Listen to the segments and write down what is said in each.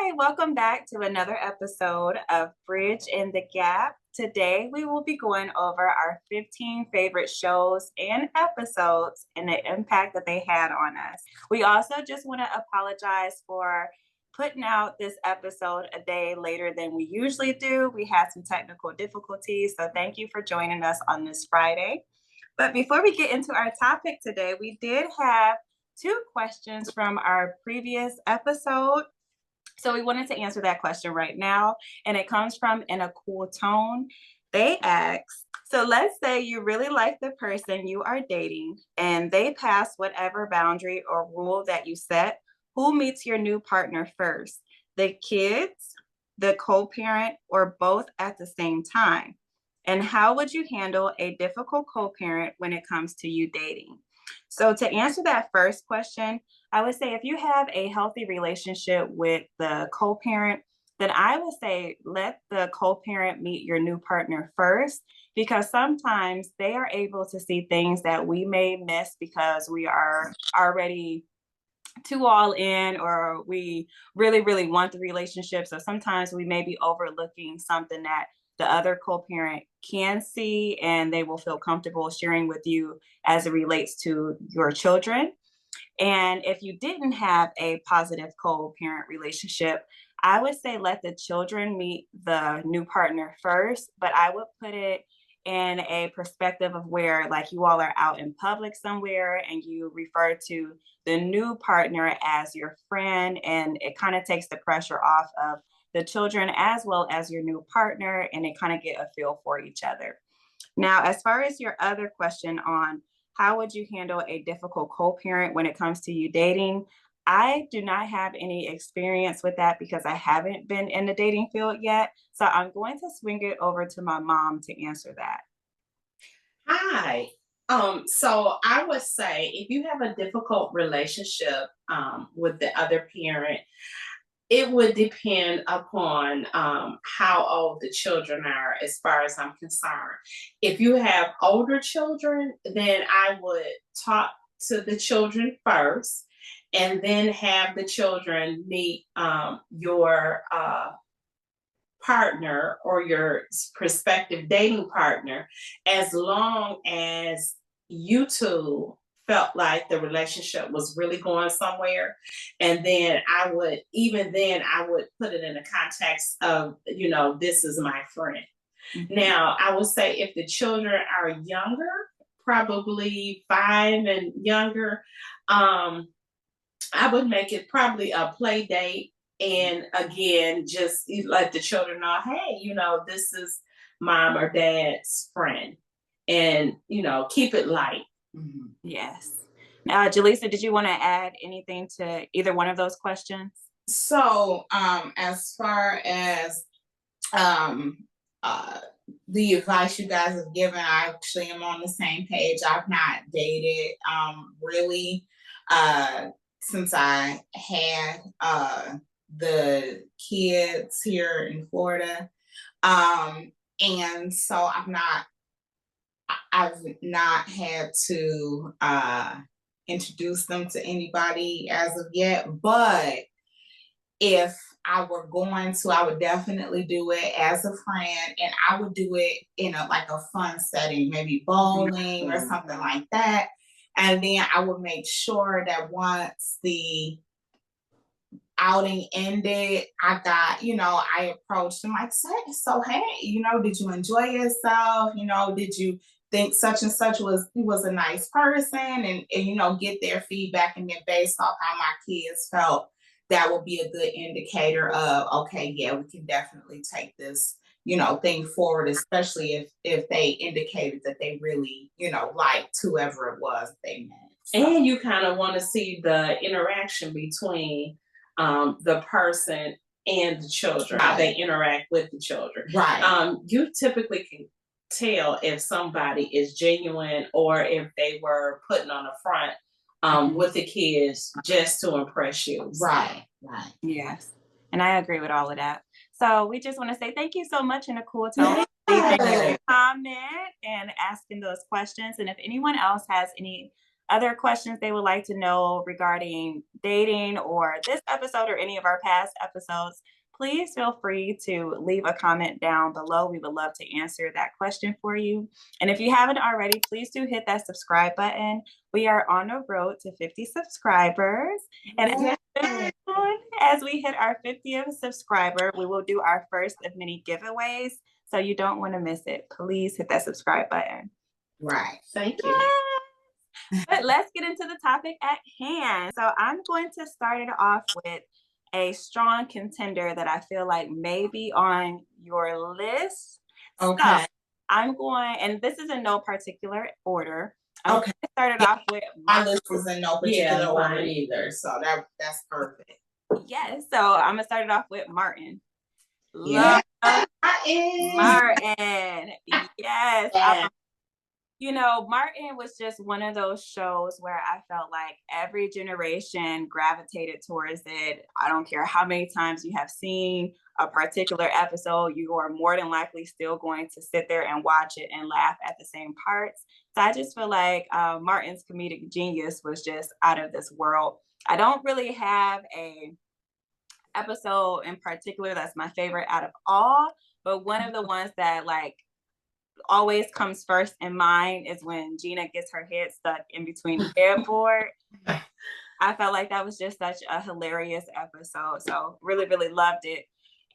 Hi, welcome back to another episode of Bridge in the Gap. Today, we will be going over our 15 favorite shows and episodes and the impact that they had on us. We also just want to apologize for putting out this episode a day later than we usually do. We had some technical difficulties, so thank you for joining us on this Friday. But before we get into our topic today, we did have two questions from our previous episode. So we wanted to answer that question right now, and it comes from In a Cool Tone. They ask, so let's say you really like the person you are dating and they pass whatever boundary or rule that you set. Who meets your new partner first? The kids, the co-parent, or both at the same time? And how would you handle a difficult co-parent when it comes to you dating? So to answer that first question, I would say if you have a healthy relationship with the co-parent, then I would say let the co-parent meet your new partner first, because sometimes they are able to see things that we may miss because we are already too all in, or we really, really want the relationship. So sometimes we may be overlooking something that the other co-parent can see, and they will feel comfortable sharing with you as it relates to your children. And if you didn't have a positive co-parent relationship, I would say let the children meet the new partner first, but I would put it in a perspective of where, like, you all are out in public somewhere and you refer to the new partner as your friend, and it kind of takes the pressure off of the children as well as your new partner, and they kind of get a feel for each other. Now, as far as your other question on how would you handle a difficult co-parent when it comes to you dating, I do not have any experience with that because I haven't been in the dating field yet. So I'm going to swing it over to my mom to answer that. Hi. So I would say if you have a difficult relationship with the other parent, it would depend upon how old the children are, as far as I'm concerned. If you have older children, then I would talk to the children first and then have the children meet your partner or your prospective dating partner, as long as you two felt like the relationship was really going somewhere. And then I would put it in the context of, this is my friend. Mm-hmm. Now, I would say if the children are younger, probably 5 and younger, I would make it probably a play date. And again, just let the children know, hey, this is mom or dad's friend. And, keep it light. Mm-hmm. Yes. Jaleesa, did you want to add anything to either one of those questions? So, as far as the advice you guys have given, I actually am on the same page. I've not dated really since I had the kids here in Florida. And so I've not had to introduce them to anybody as of yet. But if I were going to, I would definitely do it as a friend, and I would do it in a fun setting, maybe bowling or something like that. And then I would make sure that once the outing ended, I approached him like, so hey, did you enjoy yourself? Did you think such and such was a nice person? And get their feedback, and then based off how my kids felt, that would be a good indicator of, okay, yeah, we can definitely take this, thing forward, especially if they indicated that they really, liked whoever it was they met. So. And you kind of want to see the interaction between the person and the children, right. How they interact with the children. Right. You typically can tell if somebody is genuine or if they were putting on a front with the kids just to impress you. Right. Yes. And I agree with all of that. So we just want to say thank you so much, In a Cool Tone, leaving a comment and asking those questions. And if anyone else has any other questions they would like to know regarding dating or this episode or any of our past episodes, please feel free to leave a comment down below. We would love to answer that question for you. And if you haven't already, please do hit that subscribe button. We are on the road to 50 subscribers. And as we hit our 50th subscriber, we will do our first of many giveaways. So you don't want to miss it. Please hit that subscribe button. Right. Thank you. But let's get into the topic at hand. So I'm going to start it off with a strong contender that I feel like may be on your list. Okay. So I'm going, and this is in no particular order. I'm okay. Started off with my list is in no particular order either, so that's perfect. Yes, so I'm gonna start it off with Martin. Yeah, Martin. Yes. You know, Martin was just one of those shows where I felt like every generation gravitated towards it. I don't care how many times you have seen a particular episode, you are more than likely still going to sit there and watch it and laugh at the same parts. So I just feel like Martin's comedic genius was just out of this world. I don't really have a episode in particular that's my favorite out of all, but one of the ones that like always comes first in mind is when Gina gets her head stuck in between the headboard. I felt like that was just such a hilarious episode. So really, really loved it.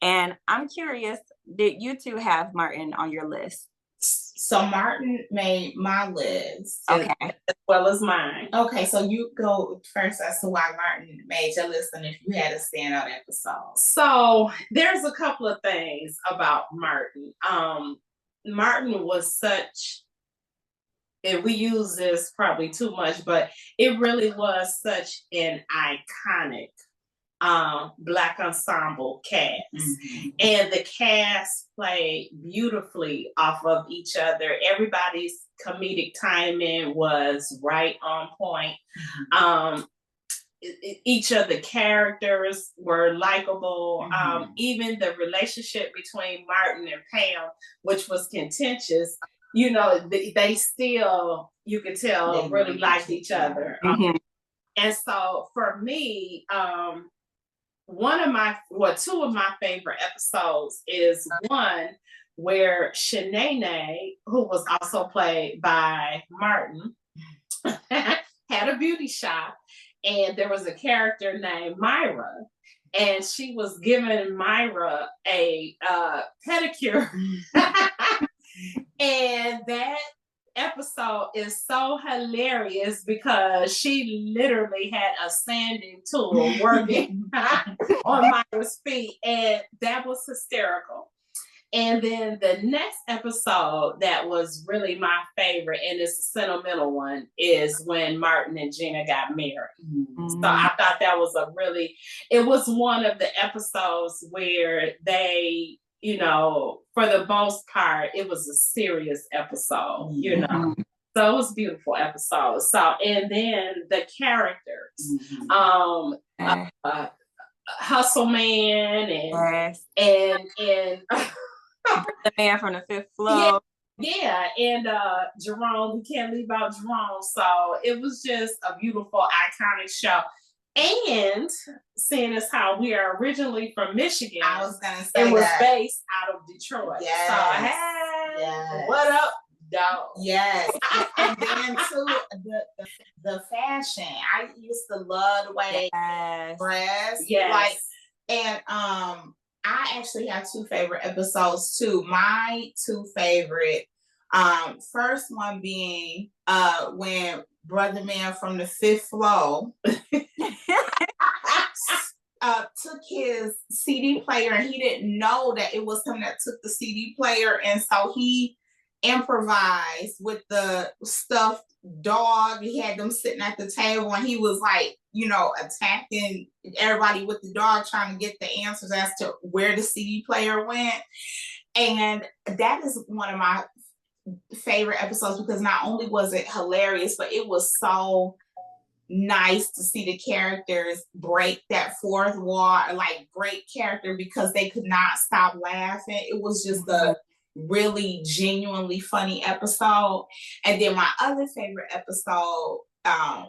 And I'm curious, did you two have Martin on your list? So Martin made my list. Okay. As well as mine. Okay, so you go first as to why Martin made your list and if you had a standout episode. So there's a couple of things about Martin. Martin was such, and we use this probably too much, but it really was such an iconic Black ensemble cast. Mm-hmm. And the cast played beautifully off of each other. Everybody's comedic timing was right on point. Mm-hmm. Each of the characters were likable. Mm-hmm. Even the relationship between Martin and Pam, which was contentious, you know, they still, you could tell, really liked each other. Mm-hmm. And so for me, two of my favorite episodes is one where Shanae, who was also played by Martin, had a beauty shop. And there was a character named Myra, and she was giving Myra a pedicure. And that episode is so hilarious because she literally had a sanding tool working on Myra's feet, and that was hysterical. And then the next episode that was really my favorite, and it's a sentimental one, is when Martin and Gina got married. Mm-hmm. So I thought that was it was one of the episodes where they, you know, for the most part, it was a serious episode, you know. So it was a beautiful episode. So, and then the characters, Hustle Man and the man from the fifth floor. Yeah, and Jerome, we can't leave out Jerome. So it was just a beautiful, iconic show. And seeing as how we are originally from Michigan, I was gonna say it was based out of Detroit. Yes. So hey, yes. What up, dog? Yes. And then too, the fashion. I used to love the way they dress. Yes. Like, and I actually have two favorite episodes too. My two favorite, first one being when Brother Man from the fifth floor took his CD player and he didn't know that it was him that took the CD player, and so he improvised with the stuffed dog. He had them sitting at the table and he was like, you know, attacking everybody with the dog, trying to get the answers as to where the CD player went. And that is one of my favorite episodes because not only was it hilarious, but it was so nice to see the characters break that fourth wall, like great character because they could not stop laughing. It was just a really genuinely funny episode. And then my other favorite episode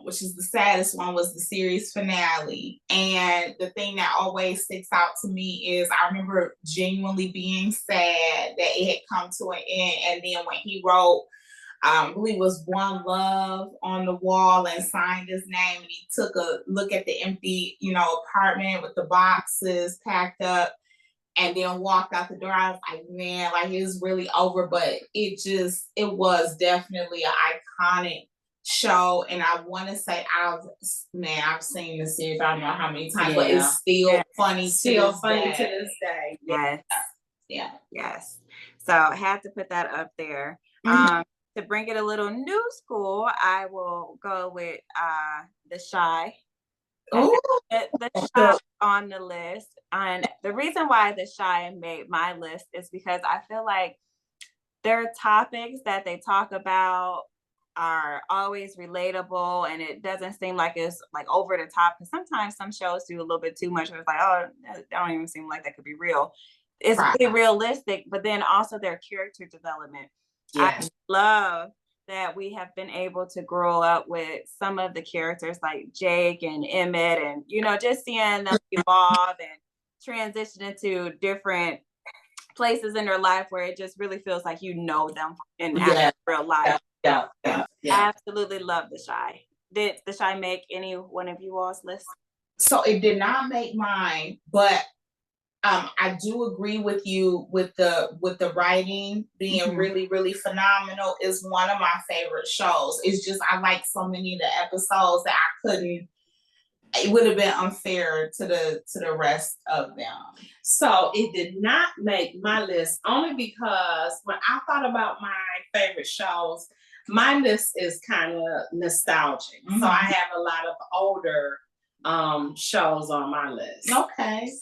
which is the saddest one, was the series finale. And the thing that always sticks out to me is I remember genuinely being sad that it had come to an end. And then when he wrote, I believe it was One Love on the wall and signed his name, and he took a look at the empty, apartment with the boxes packed up and then walked out the door. I was like, man, like it was really over, but it was definitely an iconic show. And I want to say I've seen the series I don't know how many times, but it's still funny to this day. Yes. So I had to put that up there. To bring it a little new school, I will go with The Chi. The Chi on the list. And the reason why The Chi made my list is because I feel like their topics that they talk about are always relatable, and it doesn't seem like it's like over the top, because sometimes some shows do a little bit too much. It's like, oh, that don't even seem like that could be real. It's really realistic, but then also their character development. I love that we have been able to grow up with some of the characters like Jake and Emmett, and just seeing them evolve and transition into different places in their life where it just really feels like them in real life. Absolutely love The Chi. Did The Chi make any one of you all's list? So it did not make mine, but I do agree with you with the writing being really, really phenomenal. Is one of my favorite shows. It's just I like so many of the episodes that I couldn't. It would have been unfair to the rest of them. So it did not make my list only because when I thought about my favorite shows, my list is kind of nostalgic. So I have a lot of older shows on my list. Okay.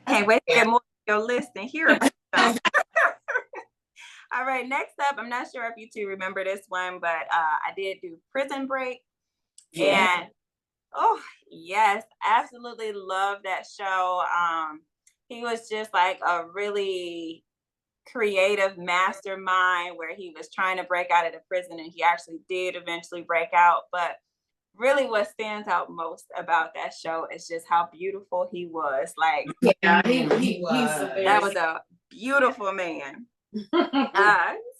Can't wait to get more of your list and hear about them. All right, next up, I'm not sure if you two remember this one, but I did do Prison Break. And oh yes, absolutely love that show. He was just like a really creative mastermind where he was trying to break out of the prison, and he actually did eventually break out. But really what stands out most about that show is just how beautiful he was. Like, he was. That was a beautiful man.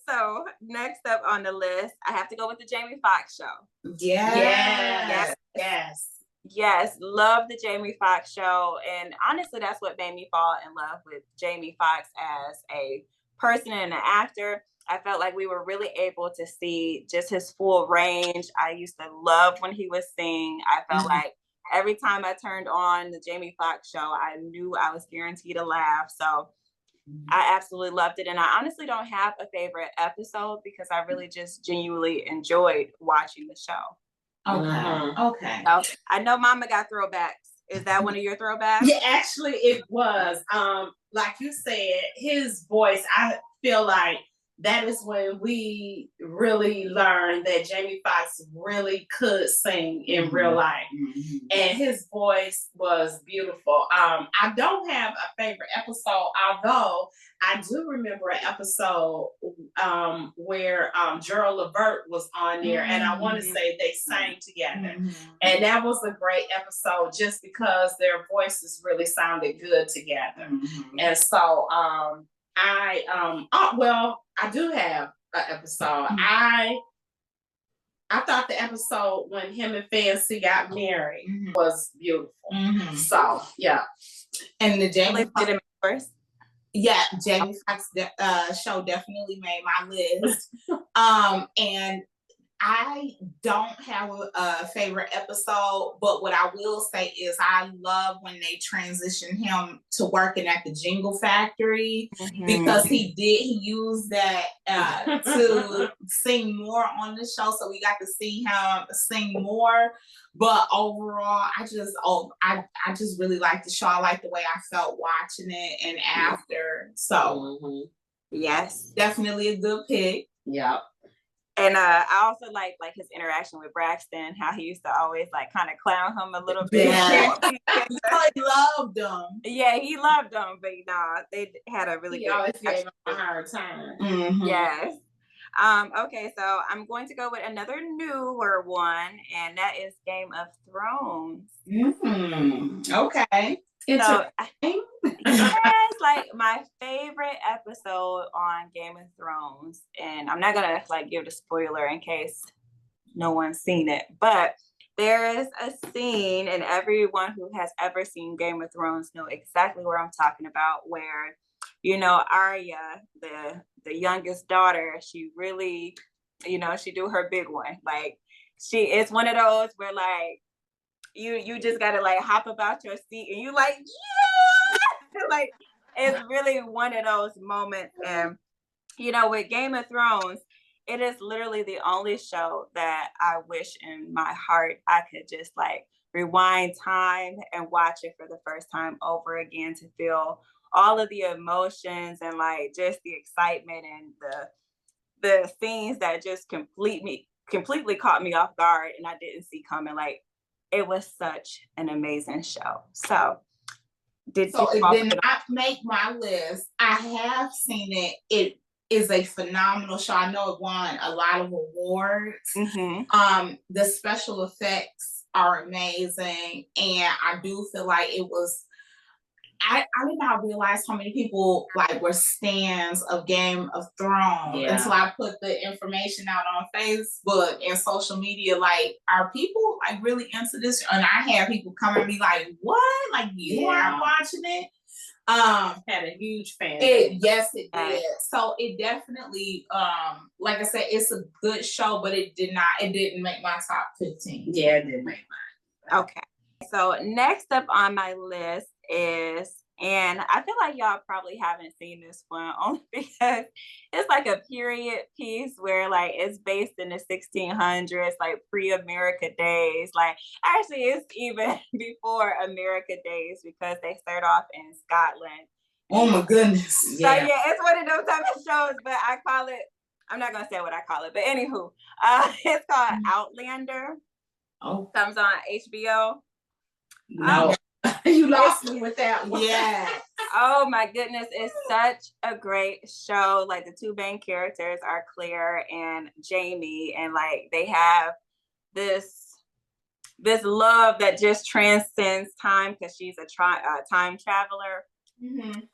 So next up on the list, I have to go with the Jamie Foxx show. Yes, love the Jamie Foxx show. And honestly, that's what made me fall in love with Jamie Foxx as a person and an actor. I felt like we were really able to see just his full range. I used to love when he was singing. I felt like every time I turned on the Jamie Foxx show, I knew I was guaranteed a laugh. So I absolutely loved it. And I honestly don't have a favorite episode because I really just genuinely enjoyed watching the show. Okay. So I know Mama got throwbacks. Is that one of your throwbacks? Yeah, actually it was. Like you said, his voice, I feel like that is when we really learned that Jamie Foxx really could sing in real life. And his voice was beautiful. I don't have a favorite episode, although I do remember an episode where Gerald Levert was on there, and I want to say they sang together. And that was a great episode just because their voices really sounded good together. And so I do have an episode. I thought the episode when him and Fancy got married was beautiful. So yeah. And the Jamie Foxx first. Yeah, Jamie Foxx show definitely made my list. And I don't have a favorite episode, but what I will say is I love when they transition him to working at the Jingle Factory because he used that to sing more on the show. So we got to see him sing more. But overall, I just really like the show. I like the way I felt watching it and after. So yes, definitely a good pick. Yeah. And I also like his interaction with Braxton, how he used to always like kind of clown him a little bit. I loved him. Yeah, he loved him, but they had a really he good. Always gave him a hard time. Yes. Okay, so I'm going to go with another newer one, and that is Game of Thrones. Okay. So, yes, like my favorite episode on Game of Thrones, and I'm not gonna like give the spoiler in case no one's seen it, but there is a scene, and everyone who has ever seen Game of Thrones know exactly where I'm talking about, where Arya, the youngest daughter, she really, she do her big one. Like it's one of those where like you just gotta like hop about your seat and you like, yeah, like it's really one of those moments. And with Game of Thrones, it is literally the only show that I wish in my heart I could just like rewind time and watch it for the first time over again to feel all of the emotions and like just the excitement and the scenes that just completely caught me off guard and I didn't see coming. Like it was such an amazing show. So it did not make my list. I have seen it. It is a phenomenal show. I know it won a lot of awards. The special effects are amazing, and I do feel like it was. I did not realize how many people like were stands of Game of Thrones until I put the information out on Facebook and social media. Like, are people like really into this? And I had people come and be like, "What? Like you aren't watching it?" Had a huge fan. Yes, it did. So it definitely, like I said, it's a good show, but it didn't make my top 15. Yeah, it didn't make mine. Okay. So next up on my list is, and I feel like y'all probably haven't seen this one only because it's like a period piece where like it's based in the 1600s, like pre-America days. Like actually it's even before America days because they start off in Scotland. Oh my goodness. So yeah, it's one of those type of shows, but I call it, I'm not gonna say what I call it, but anywho, it's called Outlander. Comes on HBO. No. You lost me with that one. Yeah. Oh my goodness, it's such a great show. Like the two main characters are Claire and Jamie, and like they have this love that just transcends time because she's a time traveler.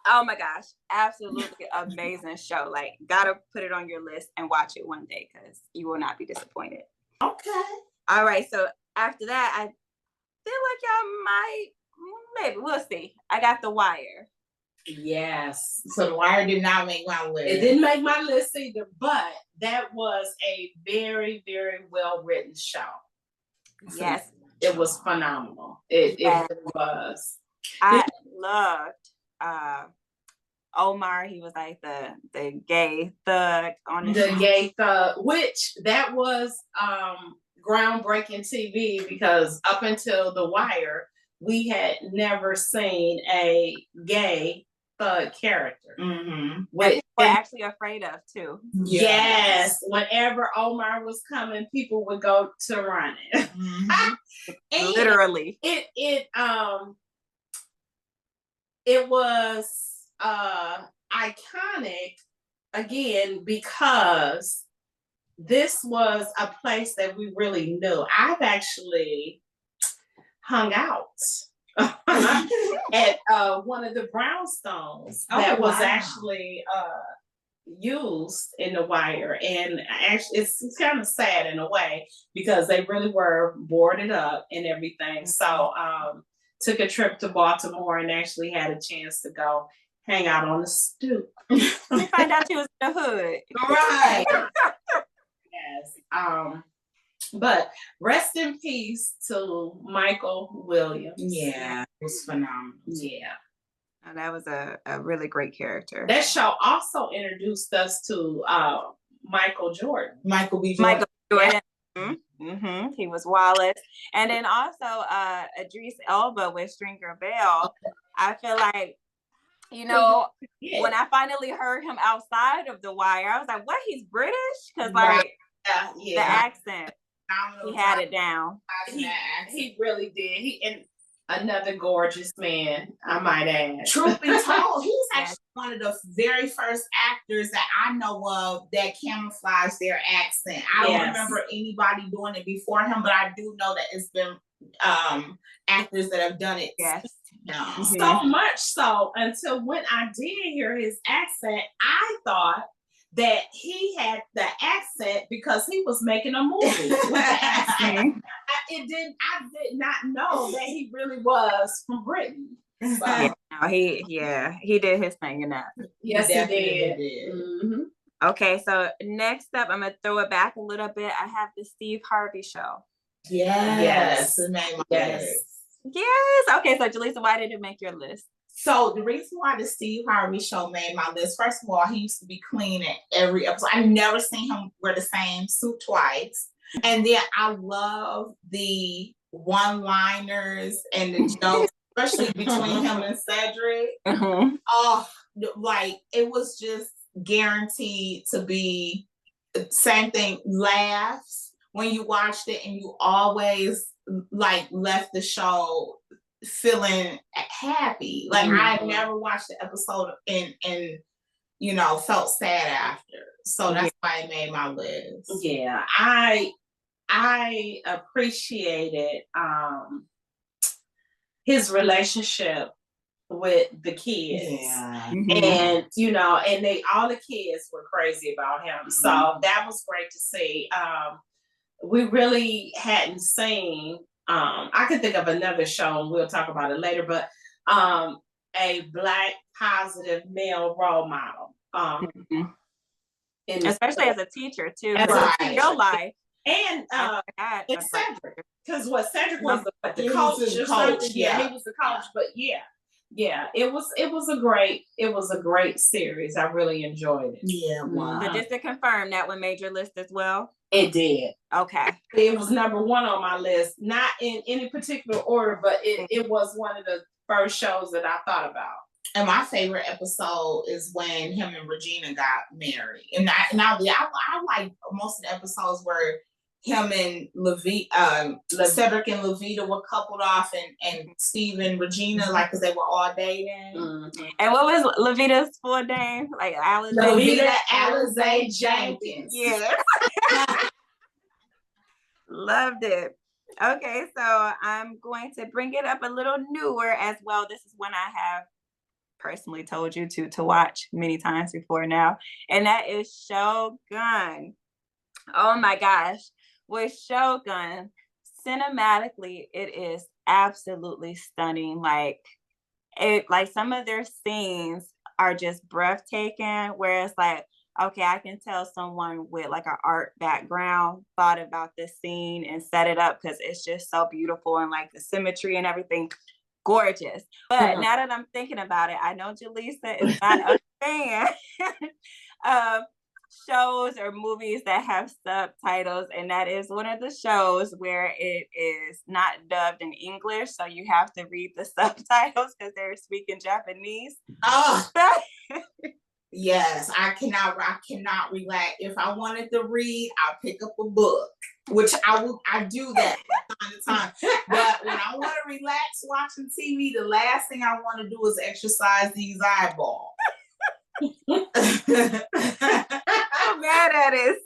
Oh my gosh, absolutely amazing show. Like, gotta put it on your list and watch it one day because you will not be disappointed. Okay. All right, so after that, I feel like y'all might, maybe we'll see. I got The Wire. Yes. So The Wire did not make my list. It didn't make my list either, but that was a very, very well written show. Yes. It was phenomenal. It was. I loved Omar. He was like the gay thug on the show. Gay thug, which that was groundbreaking TV because up until The Wire, we had never seen a gay thug character. Which we're actually afraid of too. Yes. Whenever Omar was coming, people would go to running. Literally. It was iconic again because this was a place that we really knew. I've actually hung out at one of the brownstones that was actually used in The Wire, and actually it's kind of sad in a way because they really were boarded up and everything. So took a trip to Baltimore and actually had a chance to go hang out on the stoop. Find out she was in the hood. Right. Yes. But rest in peace to Michael Williams. Yeah, it was phenomenal. Yeah. And that was a really great character. That show also introduced us to Michael Jordan. Michael B. Jordan. He was Wallace. And then also Idris Elba with Stringer Bell. I feel like, when I finally heard him outside of The Wire, I was like, what, he's British? Because like the accent, he had it down. He really did. Another gorgeous man, I might add. Truth be told, he's actually one of the very first actors that I know of that camouflage their accent. I don't remember anybody doing it before him, but I do know that it's been actors that have done it. Yes. So much so until when I did hear his accent, I thought that he had the accent because he was making a movie with the accent. I did not know that he really was from Britain. So. He did his thing in that. Yes, he did. Mm-hmm. Okay, so next up, I'm gonna throw it back a little bit. I have the Steve Harvey Show. Yes. Yes. Okay, so Jaleesa, why did it make your list? So the reason why the Steve Harvey Show made my list, first of all, he used to be clean at every episode. I've never seen him wear the same suit twice. And then I love the one-liners and the jokes, especially between him and Cedric. Oh, like it was just guaranteed to be the same thing. Laughs when you watched it, and you always like left the show feeling happy. Like I never watched the episode and you know felt sad after. So that's why it made my list. Yeah, I appreciated his relationship with the kids. And you know, and all the kids were crazy about him. So that was great to see. We really hadn't seen I can think of another show and we'll talk about it later, but a Black positive male role model. Especially as a teacher too. In real life. And it's Cedric. Because Cedric was the coach or something. Yeah, he was the coach. But it was a great series. I really enjoyed it. Yeah, wow. So just to confirm, that one made your list as well? It did. Okay. It was number one on my list, not in any particular order, but it was one of the first shows that I thought about. And my favorite episode is when him and Regina got married. And I like most of the episodes where him and Cedric and Levita were coupled off, and Steve and Regina, like, because they were all dating. And what was Levita's full name? Like Levita Alizé Jenkins. Yeah. Loved it. Okay, so I'm going to bring it up a little newer as well. This is one I have personally told you to watch many times before now, and that is Shōgun. Oh my gosh. With Shōgun, cinematically, it is absolutely stunning. Like some of their scenes are just breathtaking, where it's like, okay, I can tell someone with like an art background thought about this scene and set it up, because it's just so beautiful, and like the symmetry and everything, gorgeous. But now that I'm thinking about it, I know Jaleesa is not a fan of shows or movies that have subtitles, and that is one of the shows where it is not dubbed in English, so you have to read the subtitles because they're speaking Japanese. Oh yes, I cannot relax. If I wanted to read, I'll pick up a book, which I do that from time to time. But when I want to relax watching TV, the last thing I want to do is exercise these eyeballs. I'm mad at it.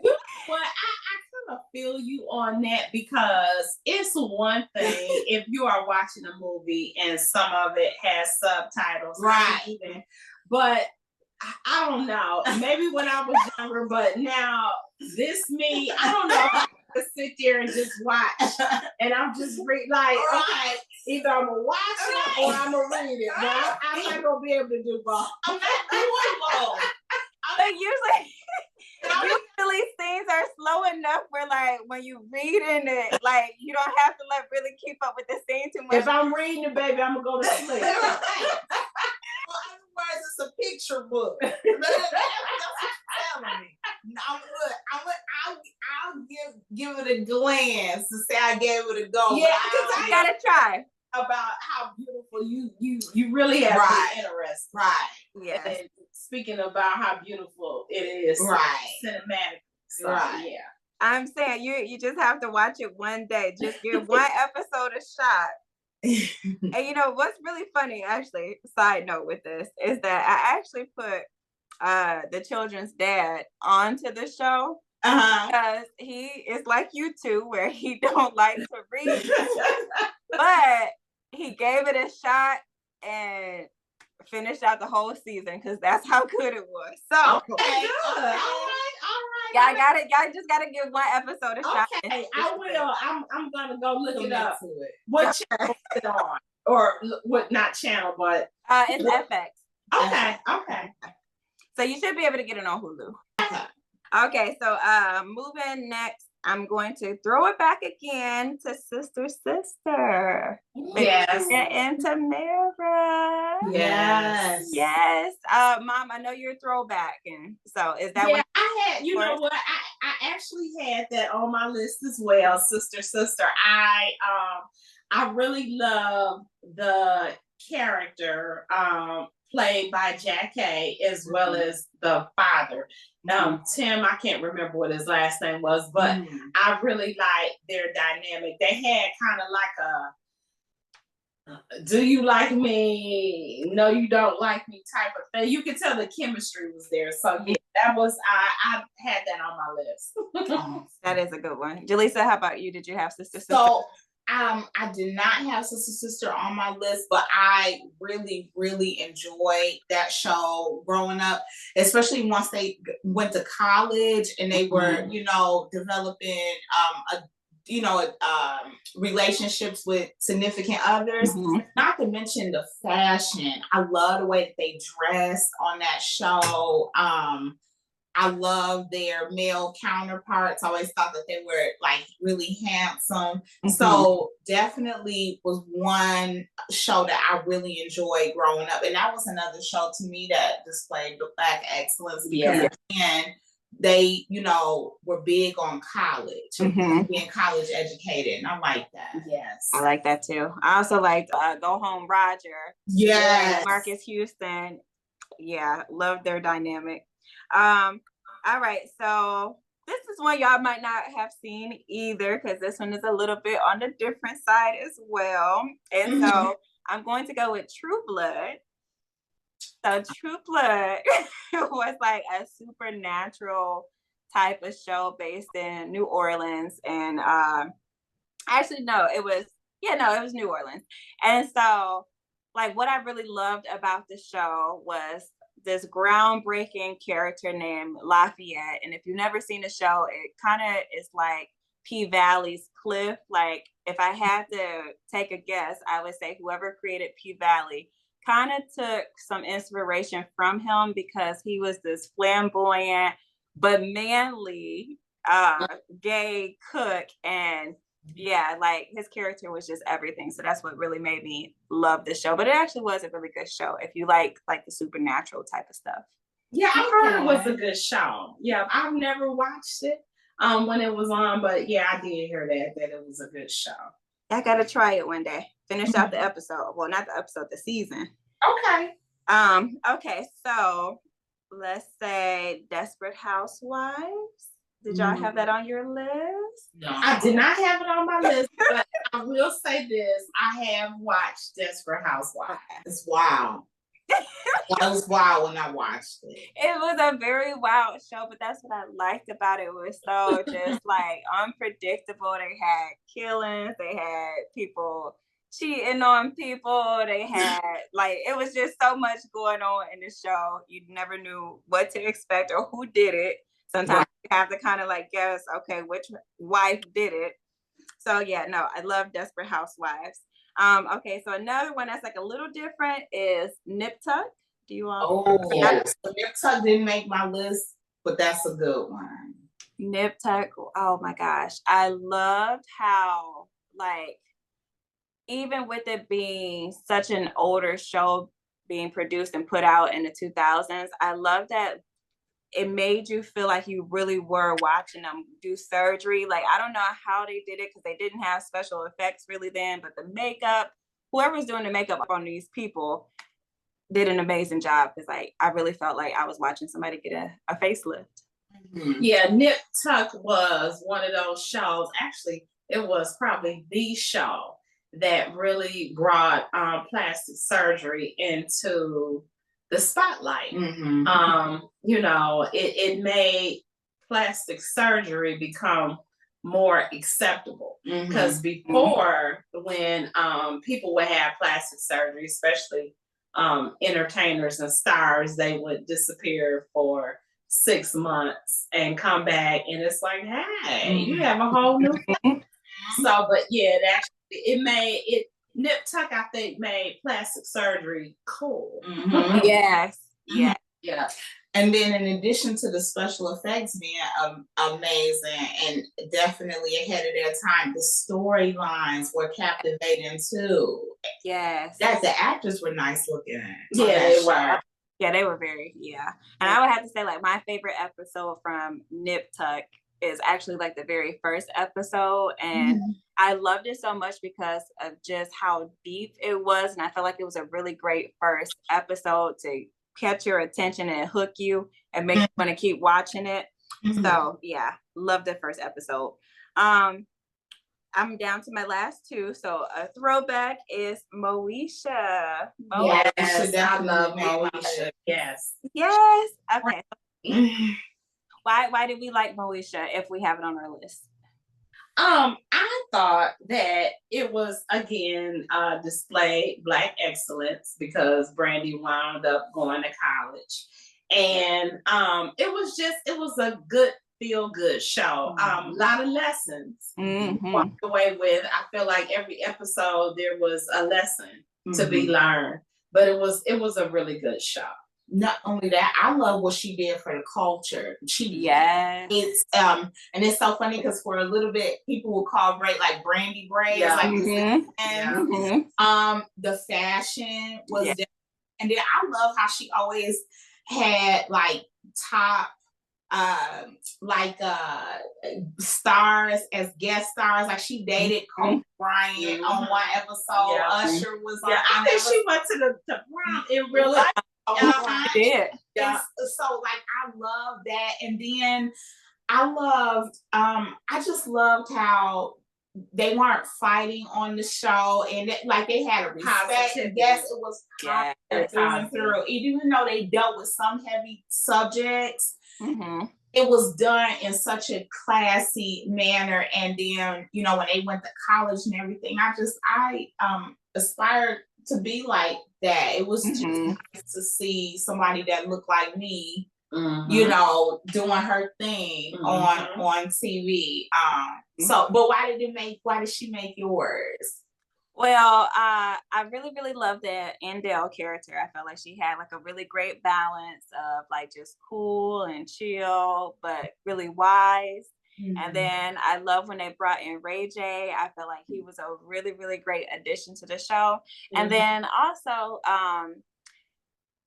Well, I kind of feel you on that, because it's one thing if you are watching a movie and some of it has subtitles, right? But I don't know. Maybe when I was younger, but now me, I don't know. I could sit there and just watch, and I'm just like, okay, either I'm gonna watch it or I'm gonna read it. But I'm not gonna be able to do both. I'm not doing both. But usually scenes are slow enough where, like, when you reading it, like, you don't have to like really keep up with the scene too much. If I'm reading it, baby, I'm gonna go to sleep. Otherwise, it's a picture book. That's what you're telling me. I'll give it a glance to say I gave it a go. Yeah, because I gotta try. About how beautiful you really have been interested. Right. Yeah. And speaking about how beautiful it is. Right. Cinematic. So, right. Yeah. I'm saying you just have to watch it one day. Just give one episode a shot. And you know what's really funny, actually, side note with this, is that I actually put the children's dad onto the show because he is like you two, where he don't like to read, but he gave it a shot and finished out the whole season because that's how good it was. So Okay, good. All right. Y'all got it. Y'all just gotta give one episode a shot. Okay, I will. I'm gonna go look it up. What channel is it on? Or what? Not channel, but it's FX. Okay. So you should be able to get it on Hulu. Okay, so moving next, I'm going to throw it back again to Sister. Yes. Get into Mara. Yes. Mom, I know you're throwbacking. So is that what I had? You know what? I actually had that on my list as well. Sister. I really love the character played by Jack K, as well as the father. Tim, I can't remember what his last name was, but I really like their dynamic. They had kind of like a do you like me? No, you don't like me type of thing. You could tell the chemistry was there. So yeah, that was I had that on my list. That is a good one. Jaleesa, how about you? Did you have Sister? So I did not have Sister on my list, but I really, really enjoyed that show growing up, especially once they went to college and they were, developing relationships with significant others. Not to mention the fashion. I love the way that they dressed on that show. I love their male counterparts. I always thought that they were like really handsome. So definitely was one show that I really enjoyed growing up. And that was another show to me that displayed the Black excellence because again, they, were big on college, being college educated. And I like that. Yes. I like that too. I also liked Go Home Roger. Yes. Marcus Houston. Yeah, love their dynamic. All right, so this is one y'all might not have seen either because this one is a little bit on the different side as well. And so I'm going to go with True Blood. So True Blood was like a supernatural type of show based in New Orleans. And actually, no, it was New Orleans. And so like what I really loved about the show was this groundbreaking character named Lafayette. And if you've never seen the show, it kind of is like P-Valley's Cliff. Like if I had to take a guess, I would say whoever created P-Valley kind of took some inspiration from him because he was this flamboyant but manly gay cook. And yeah, like his character was just everything. So that's what really made me love the show. But it actually was a really good show if you like the supernatural type of stuff. Yeah, I heard it was a good show. Yeah, I've never watched it when it was on, but yeah, I did hear that it was a good show. I gotta try it one day. Finish out the episode. Well, not the episode, the season. Okay. Okay, so let's say Desperate Housewives. Did y'all have that on your list? No. I did not have it on my list, but I will say this. I have watched Desperate Housewives. It's wild. It was wild when I watched it. It was a very wild show, but that's what I liked about it. It was so just like unpredictable. They had killings. They had people cheating on people. They had it was just so much going on in the show. You never knew what to expect or who did it. Sometimes you have to kind of guess, okay, which wife did it. So yeah, no, I love Desperate Housewives. Okay, so another one that's a little different is Nip Tuck. Do you all? Oh, yes. Nip Tuck didn't make my list, but that's a good one. Nip Tuck. Oh my gosh, I loved how even with it being such an older show being produced and put out in the 2000s, I love that it made you feel like you really were watching them do surgery. I don't know how they did it because they didn't have special effects really then, but the makeup, whoever's doing the makeup on these people did an amazing job because I really felt like I was watching somebody get a facelift. Yeah, Nip Tuck was one of those shows. Actually, it was probably the show that really brought plastic surgery into the spotlight. You know, it made plastic surgery become more acceptable, because before, when people would have plastic surgery, especially entertainers and stars, they would disappear for 6 months and come back, and it's like, hey, you have a whole new so, but yeah, it made it, nip tuck, I think, made plastic surgery cool. Yes. Yeah. Yeah. And then in addition to the special effects being amazing and definitely ahead of their time, the storylines were captivating too. Yes. That the actors were nice looking. Yeah, they were. Yeah, they were very, And I would have to say, like, my favorite episode from Nip Tuck is actually like the very first episode. And I loved it so much because of just how deep it was. And I felt like it was a really great first episode to catch your attention and hook you and make you want to keep watching it. So yeah, love the first episode. I'm down to my last two. So a throwback is Moesha. Yes, I love Moesha. Yes. Yes. Okay. Why did we like Moesha if we have it on our list? I thought that it was, again, displayed Black excellence, because Brandy wound up going to college, and it was a good feel-good show. A lot of lessons walked away with. I feel like every episode there was a lesson to be learned, but it was a really good show. Not only that, I love what she did for the culture. It's and it's so funny because for a little bit people would call Bridg like Brandy Bridg, the fashion was different. And then I love how she always had like top stars as guest stars. Like she dated Kobe Bryant on one episode. Usher was on. I think she went to the prom in real life. So like I love that. And then I just loved how they weren't fighting on the show, and like they had a respect. Yes, it was through and through. Even though they dealt with some heavy subjects, it was done in such a classy manner. And then, you know, when they went to college and everything, I aspired to be like that. It was just nice to see somebody that looked like me, you know, doing her thing on TV. So, but why did she make yours? Well, I really, really love that Andell character. I felt like she had like a really great balance of like just cool and chill, but really wise. And then I love when they brought in Ray J. I felt like he was a really, really great addition to the show. And then also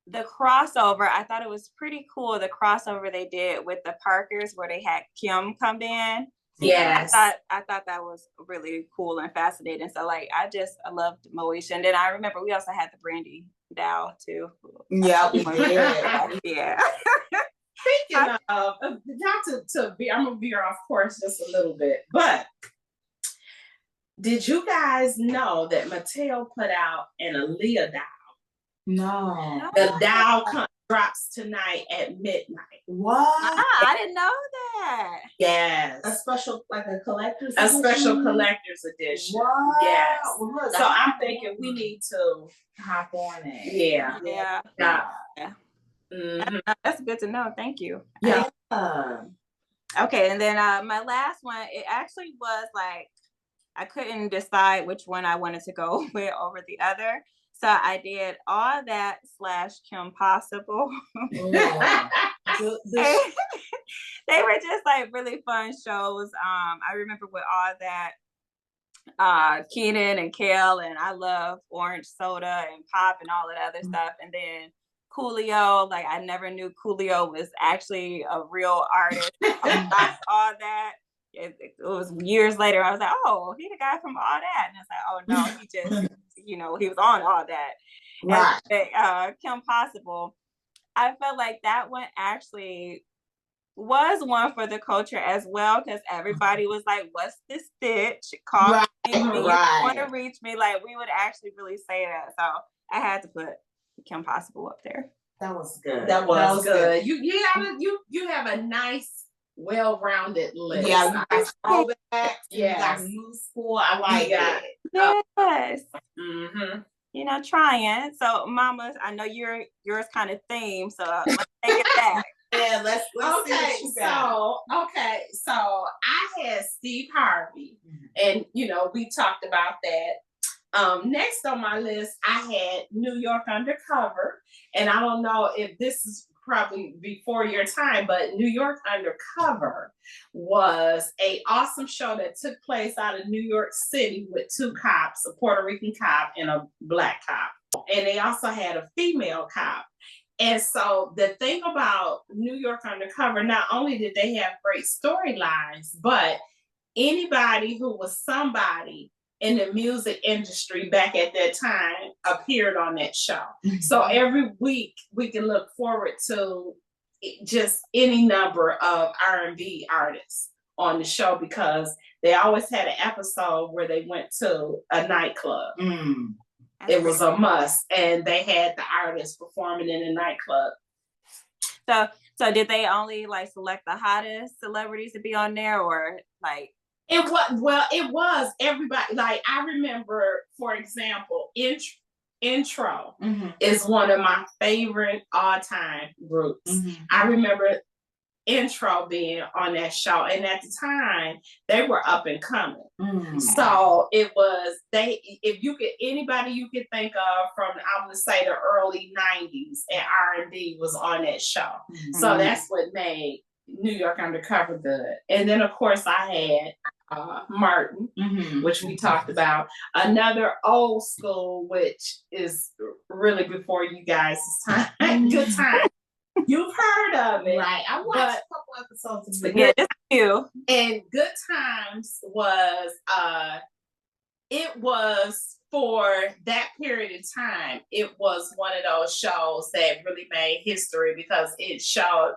the crossover, I thought it was pretty cool. The crossover they did with the Parkers, where they had Kim come in. Yes. I thought that was really cool and fascinating. So like I loved Moesha. And then I remember we also had the Brandy Dow too. Yeah, we did. Yeah. Speaking of, not to be, I'm gonna veer off course just a little bit, but did you guys know that Mattel put out an Aaliyah doll? No. The doll drops tonight at midnight. What? I didn't know that. Yes. A special, like a collector's edition? A special collector's edition. What? Yes. Well, look, so I'm thinking we need to hop on it. Yeah. That's good to know. Thank you. Yeah. Okay, and then my last one, it actually was like I couldn't decide which one I wanted to go with over the other. So I did All That / Kim Possible. They were just like really fun shows. I remember with All That, Keenan and Kel, and I love Orange Soda and Pop and all of that other stuff. And then Coolio, like I never knew Coolio was actually a real artist. I saw that. It was years later. I was like, oh, he the guy from All That. And it's like, oh no, he just, you know, he was on All That. Right. And, Kim Possible, I felt like that one actually was one for the culture as well, because everybody was like, "What's this stitch? Call me if you want to reach me." Like, we would actually really say that. So I had to put Kim Possible up there. That was good. That was good. You have a nice, well-rounded list. Yeah, we got throwbacks. Yeah, we got new school. I like it. Yes. Mm-hmm. You know, trying. So, mamas, I know yours kind of theme, so let's take it back. Yeah, let's see what you got. So I had Steve Harvey, and we talked about that. Next on my list, I had New York Undercover, and I don't know if this is probably before your time, but New York Undercover was an awesome show that took place out of New York City with two cops, a Puerto Rican cop and a black cop, and they also had a female cop. And so the thing about New York Undercover, not only did they have great storylines, but anybody who was somebody in the music industry back at that time appeared on that show. So every week we can look forward to just any number of R&B artists on the show, because they always had an episode where they went to a nightclub. It was a must, and they had the artists performing in a nightclub. So did they only like select the hottest celebrities to be on there, or like? It was everybody. Like, I remember, for example, Intro is one of my favorite all-time groups. I remember Intro being on that show, and at the time they were up and coming. So it was anybody you could think of from, I would say, the early 90s, and R&B was on that show. So that's what made New York Undercover good. And then of course I had Martin, which we talked about. Another old school, which is really before you guys' time. Good Time. You've heard of it, right? I watched a couple episodes of it. Yeah, you. And Good Times was it was, for that period of time, it was one of those shows that really made history, because it showed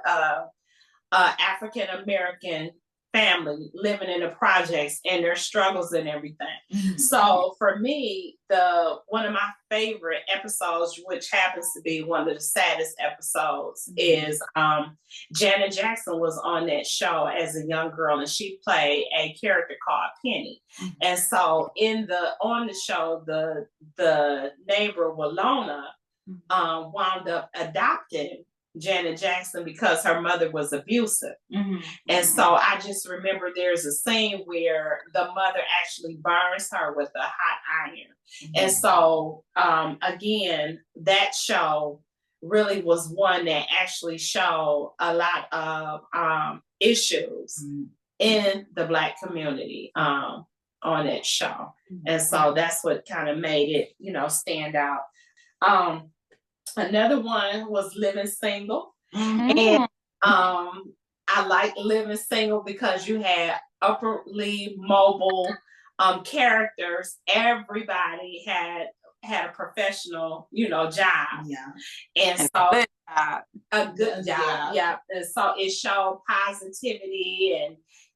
African American family living in the projects and their struggles and everything. So for me, one of my favorite episodes, which happens to be one of the saddest episodes, is Janet Jackson was on that show as a young girl, and she played a character called Penny. And so on the show, the neighbor Walona wound up adopting Janet Jackson because her mother was abusive. And so I just remember there's a scene where the mother actually burns her with a hot iron. And so again, that show really was one that actually showed a lot of issues in the Black community on that show. And so that's what kind of made it, stand out. Another one was Living Single. And I like Living Single because you had upperly mobile characters. Everybody had a professional, job. Yeah. And so a good job. Yeah. And so it showed positivity,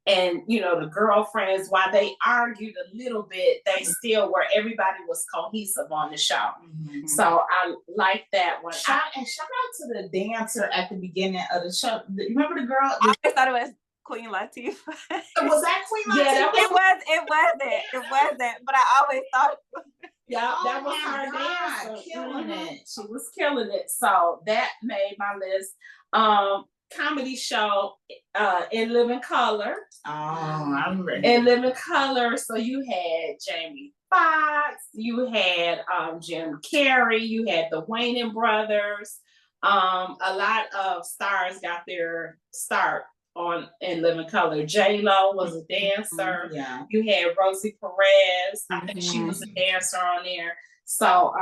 and the girlfriends, while they argued a little bit, they still were, everybody was cohesive on the show. So I like that one. Shout out to the dancer at the beginning of the show. Remember the girl? I always thought it was Queen Latifah. Was that Queen Latifah? Yeah, it wasn't. But I always thought. Yeah, that was her dancer. Killing it. She was killing it. So that made my list. Comedy show, In Living Color. Oh, I remember. In Living Color. So you had Jamie Foxx, you had Jim Carrey, you had the Wayans brothers. A lot of stars got their start on In Living Color. J-Lo was a dancer. Yeah. You had Rosie Perez. I think she was a dancer on there. So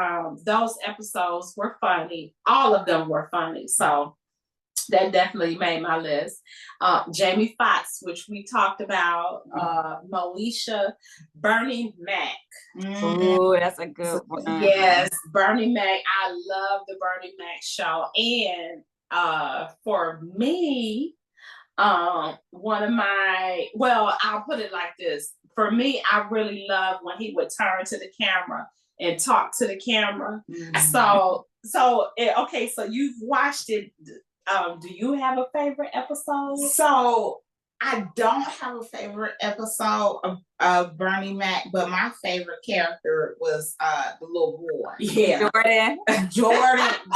those episodes were funny. All of them were funny. So that definitely made my list. Jamie Foxx, which we talked about, Moesha, Bernie Mac. Ooh, that's a good one. Yes, Bernie Mac. I love the Bernie Mac show. And for me, One of my, well, I'll put it like this. For me, I really love when he would turn to the camera and talk to the camera. Okay, so you've watched it. Do you have a favorite episode? So I don't have a favorite episode of Bernie Mac, but my favorite character was the little boy. Yeah. Jordan.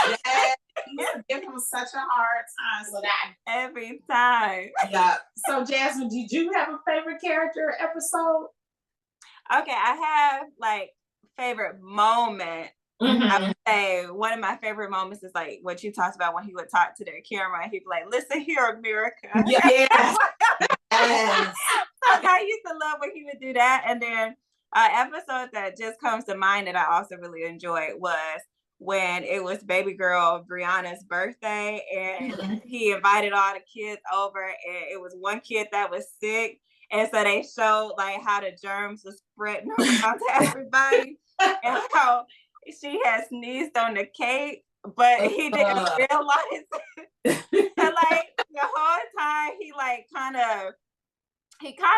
Yes. He used to give him such a hard time. So that every time. Yeah. So Jasmine, did you have a favorite character episode? Okay, I have like favorite moment. I would say one of my favorite moments is like what you talked about when he would talk to the camera and he'd be like, "Listen here, America." Yes. I used to love when he would do that. And then an episode that just comes to mind that I also really enjoyed was when it was baby girl Brianna's birthday and he invited all the kids over and it was one kid that was sick. And so they showed like how the germs were spreading around to everybody and how she had sneezed on the cake, but he didn't realize it. And like the whole time he kind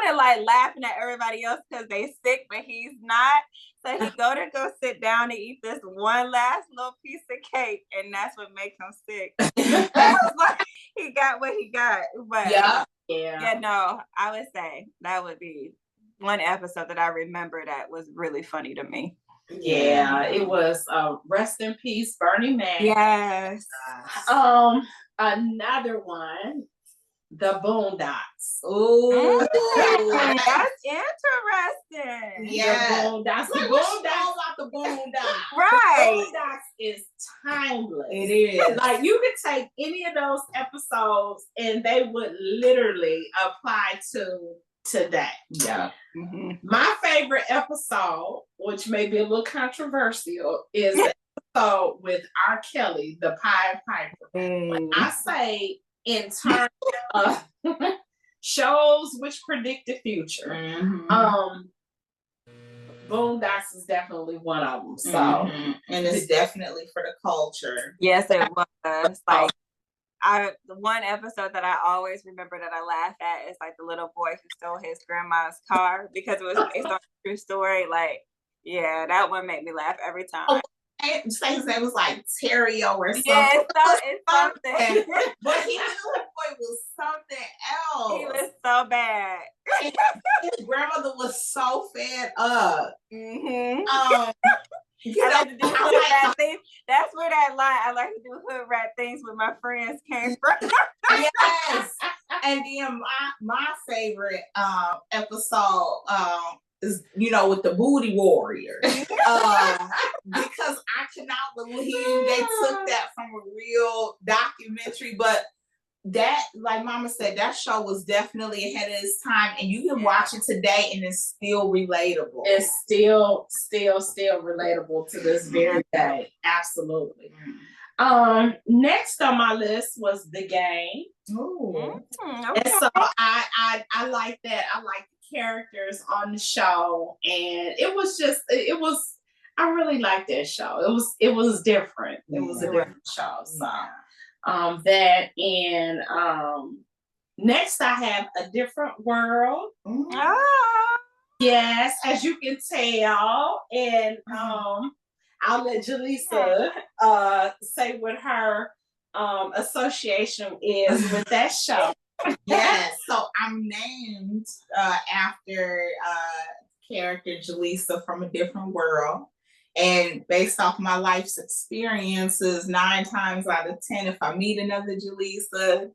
of like laughing at everybody else because they sick, but he's not. So he go sit down and eat this one last little piece of cake, and that's what makes him sick. I was like, he got what he got. But yeah, no, I would say that would be one episode that I remember that was really funny to me. Yeah, it was rest in peace, Bernie Mac. Yes. Another one, the Boondocks. Oh, that's interesting. Yeah, the Boondocks. The Boondocks. Right. The Boondocks is timeless. It is. Like you could take any of those episodes and they would literally apply to today. Yeah. My favorite episode, which may be a little controversial, is the episode with R. Kelly, the Pied Piper. When I say in terms of shows which predict the future, Boondocks is definitely one of them. So, and it's definitely for the culture. Yes, it was. Like the one episode that I always remember that I laugh at is like the little boy who stole his grandma's car because it was based on a true story. Like, yeah, that one made me laugh every time. And Stacey's name was like Terrio or something. Yeah, it's something. But he knew the boy was something else. He was so bad. His grandmother was so fed up. I like to do hood rat things. That's where that line, I like to do hood rat things with my friends came from. Yes. And then my favorite episode is, with the Booty Warrior. Because I cannot believe they took that from a real documentary, but that, like Mama said, that show was definitely ahead of its time, and you can watch it today and it's still relatable. It's still relatable to this very day. Absolutely. Next on my list was The Game. Okay. And so I like that. I like the characters on the show, and I really liked that show. It was different. It was a different show. So that, and next I have A Different World. Yes, as you can tell, and I'll let Jaleesa say what her association is with that show. Yes, so I'm named after character Jaleesa from A Different World. And based off my life's experiences, 9 times out of 10, if I meet another Jaleesa,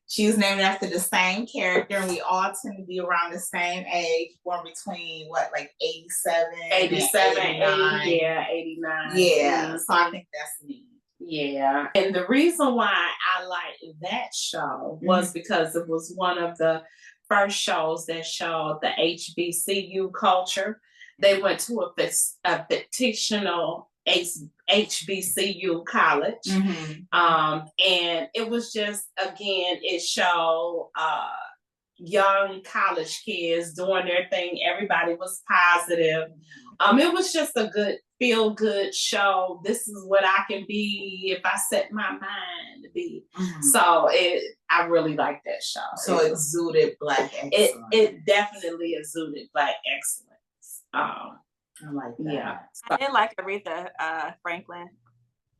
she's named after the same character, and we all tend to be around the same age, born between like 87, 89. 89. Yeah, so I think that's me. Yeah, and the reason why I liked that show was because it was one of the first shows that showed the HBCU culture. They went to a fictional HBCU college. And it was just, again, it showed young college kids doing their thing. Everybody was positive. It was just a good, feel-good show. This is what I can be if I set my mind be. So I really like that show. So it exuded Black excellence. It definitely exuded Black excellence. I like that. Yeah. I did like Aretha Franklin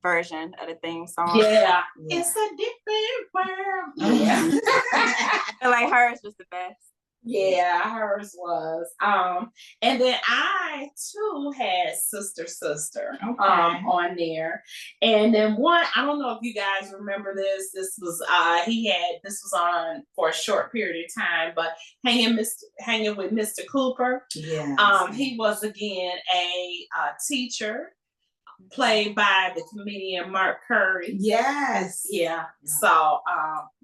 version of the theme song. Yeah. It's a different world. Yeah. I feel like hers was the best. Yeah, hers was. And then I too had Sister on there. And then one, I don't know if you guys remember this. This was this was on for a short period of time, but hanging with Mr. Cooper. Yeah. He was again a teacher, played by the comedian Mark Curry. Yes. Yeah. So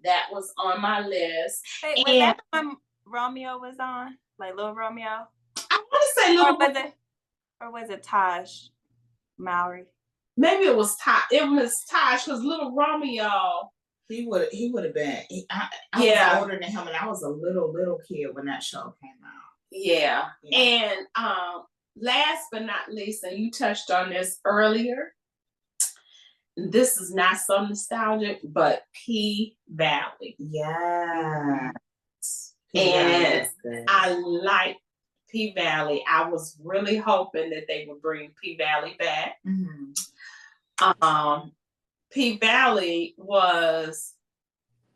that was on my list. Wait, was that the one Romeo was on? Like Little Romeo? I want to say Little or was it Taj Mowry? Maybe it was Taj. It was Taj because Little Romeo. He would have been. I was older than him, and I was a little kid when that show came out. Yeah. And last but not least, and you touched on this earlier. This is not so nostalgic, but P-Valley. Yeah. And I like P-Valley. I was really hoping that they would bring P-Valley back. P-Valley was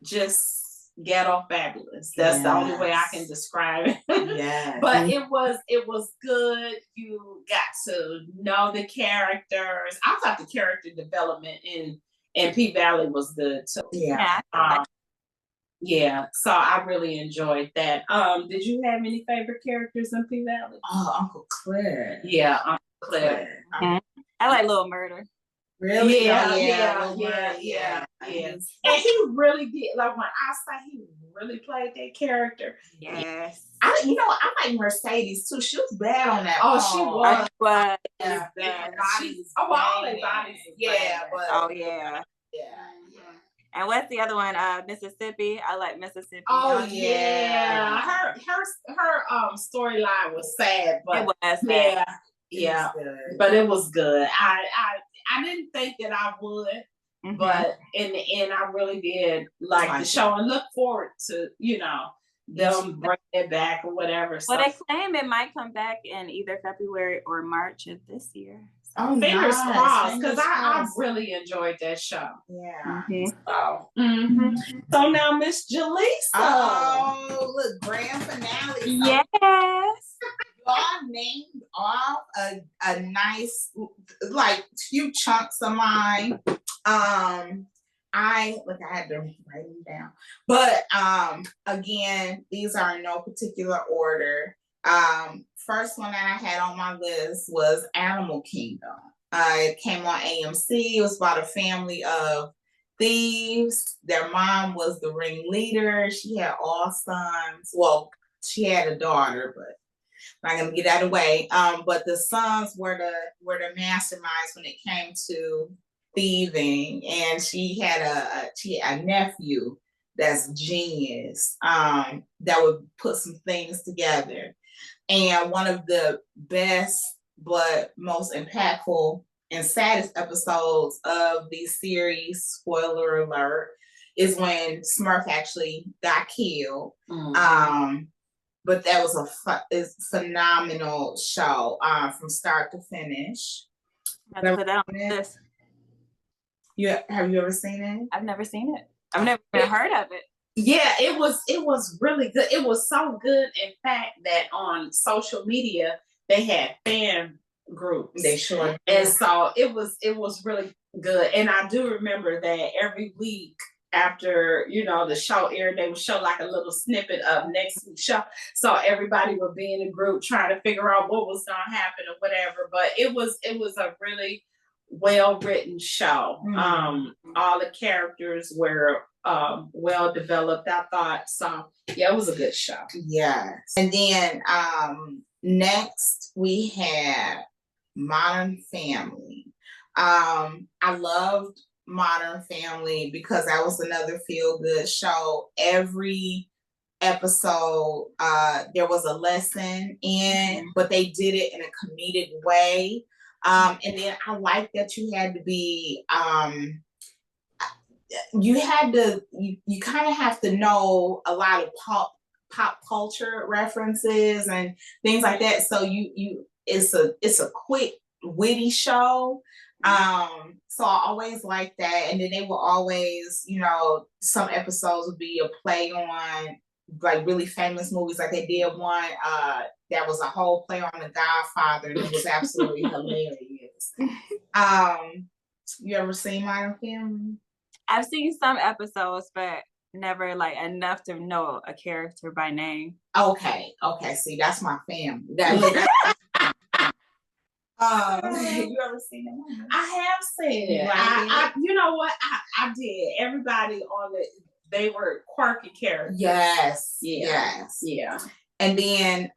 just ghetto fabulous. That's the only way I can describe it. Yeah. But it was good. You got to know the characters. I thought the character development in P-Valley was good too. Yeah. Yeah, so I really enjoyed that. Did you have any favorite characters in P-Valley? Oh, Uncle Claire. Yeah, Uncle Claire. I like Little Murder. Really? Yeah. And he really did. Like when I say he really played that character. Yes. I like Mercedes too. She was bad on that. Oh, she was. But Yeah. All their bodies. Yeah, but yeah. Yeah. And what's the other one? Mississippi. I like Mississippi. Oh yeah. Her storyline was sad, but it was sad. Yeah. But it was good. I didn't think that I would, but in the end I really did like the show and look forward to, them bring it back or whatever. Well, they claim it might come back in either February or March of this year. Oh, fingers crossed, because I really enjoyed that show. Yeah. So now Miss Jaleesa. Oh, look, grand finale. Yes. Y'all named off a nice, like, few chunks of mine. I had to write them down. But again, these are in no particular order. First one that I had on my list was Animal Kingdom. It came on AMC. It was about a family of thieves. Their mom was the ringleader. She had all sons. Well, she had a daughter, but I'm not gonna get out of the way. But the sons were the masterminds when it came to thieving, and she had a nephew that's genius, that would put some things together. And one of the best but most impactful and saddest episodes of the series, spoiler alert, is when Smurf actually got killed. But that was a phenomenal show from start to finish. I have to put that on this. Have you ever seen it? I've never seen it. I've never even heard of it. Yeah, it was really good. It was so good, in fact, that on social media they had fan groups. They sure. And so it was really good. And I do remember that every week after the show aired, they would show like a little snippet of next week's show. So everybody would be in a group trying to figure out what was gonna happen or whatever. But it was a really well-written show. All the characters were well developed, I thought. So yeah, it was a good show. Yes. And then next we had Modern Family. I loved Modern Family because that was another feel-good show. Every episode there was a lesson in, but they did it in a comedic way. And then I like that you had to be you kind of have to know a lot of pop culture references and things like that. So it's a quick, witty show. So I always like that. And then they will always, some episodes would be a play on like really famous movies. Like they did one that was a whole play on The Godfather, and it was absolutely hilarious. You ever seen Modern Family? I've seen some episodes, but never like enough to know a character by name. Okay. See, that's my family. You ever seen it? I have seen it. I you know what? I did. Everybody on it, they were quirky characters. Yes. Yeah. And then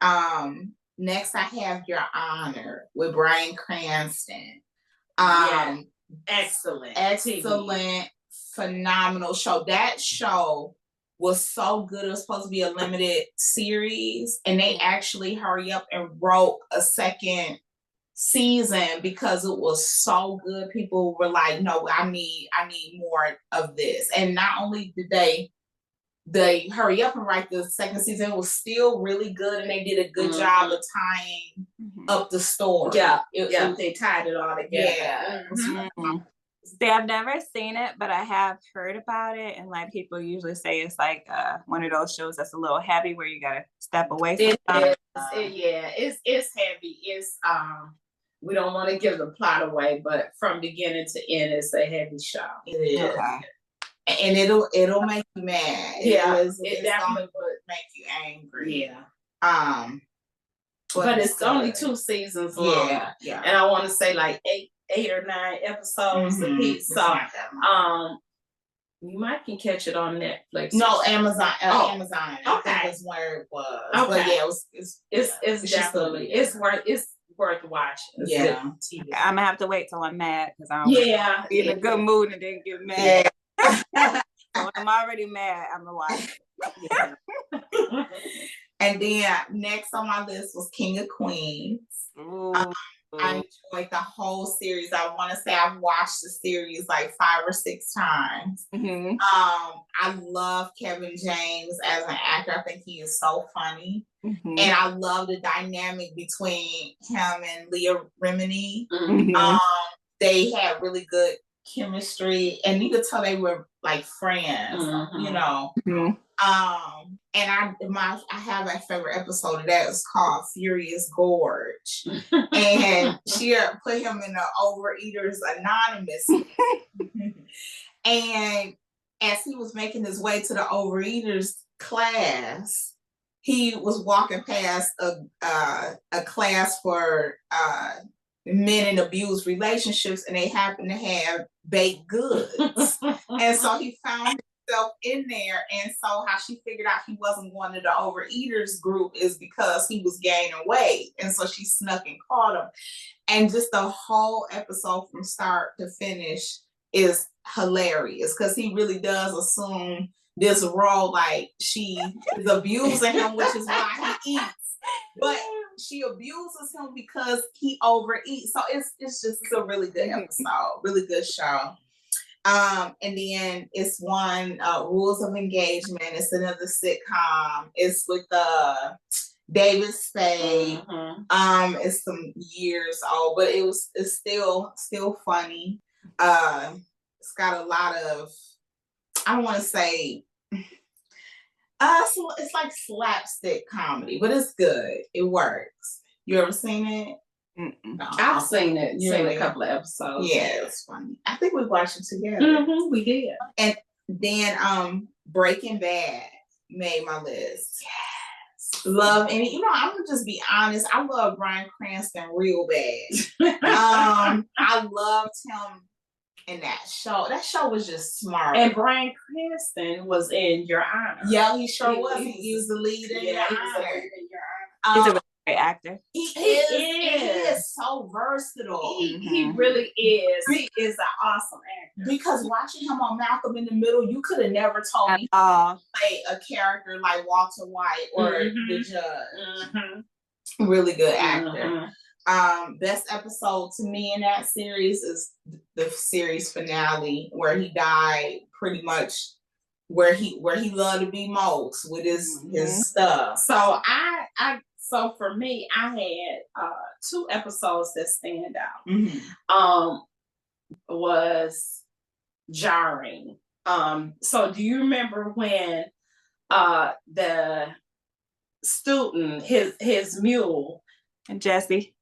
next I have Your Honor with Bryan Cranston. Excellent, phenomenal show. That show was so good. It was supposed to be a limited series, and they actually hurry up and wrote a second season because it was so good. People were like, no, I need more of this. And not only did they hurry up and write the second season, it was still really good, and they did a good job of tying up the story. They tied it all together. See, I've never seen it, but I have heard about it, and like people usually say it's like one of those shows that's a little heavy where you gotta step away from it's heavy. It's we don't want to give the plot away, but from beginning to end, it's a heavy show. It is. Okay. And it'll make you mad. It definitely would make you angry. Yeah. But it's only 2 seasons long. Yeah. And I want to say like 8 or 9 episodes a piece. So you might can catch it on Netflix. No, Amazon. Amazon. I think that's where it was. Okay. But yeah, it's definitely it's worth watching. Yeah. I'm gonna have to wait till I'm mad because I'm be in a good mood and then get mad. So when I'm already mad, I'm gonna watch it. And then next on my list was King of Queens. I enjoyed the whole series. I want to say I've watched the series like 5 or 6 times. I love Kevin James as an actor. I think he is so funny. And I love the dynamic between him and Leah Remini. They had really good chemistry, and you could tell they were like friends, and I have a favorite episode of that. It's called Furious Gorge, and she put him in the Overeaters Anonymous. And as he was making his way to the Overeaters class, he was walking past a class for men in abused relationships, and they happened to have baked goods. And so he found himself in there, and so how she figured out he wasn't one of the overeaters group is because he was gaining weight, and so she snuck and caught him. And just the whole episode from start to finish is hilarious because he really does assume this role like she is abusing him, which is why he eats, but she abuses him because he overeats. So it's a really good episode, really good show. And then it's one Rules of Engagement. It's another sitcom. It's with David Spade. It's some years old, but it's still funny. It's got a lot of, I don't want to say, so it's like slapstick comedy, but it's good. It works. You ever seen it? No, I've seen it. Seen a couple of episodes. Yeah, it's funny. I think we watched it together. We did. And then Breaking Bad made my list. Yes. Love, and I'm gonna just be honest. I love Bryan Cranston real bad. I loved him in that show. That show was just smart. And Bryan Cranston was in Your Honor. Yeah, he sure was. He was the lead in Your Honor. He's a great actor. He is so versatile. He really is. He is an awesome actor. Because watching him on Malcolm in the Middle, you could have never told me to play a character like Walter White or the Judge. Really good actor. Best episode to me in that series is the series finale where he died pretty much where he loved to be most with his stuff. So so for me, I had 2 episodes that stand out. Was jarring. So do you remember when the student, his mule, And Jesse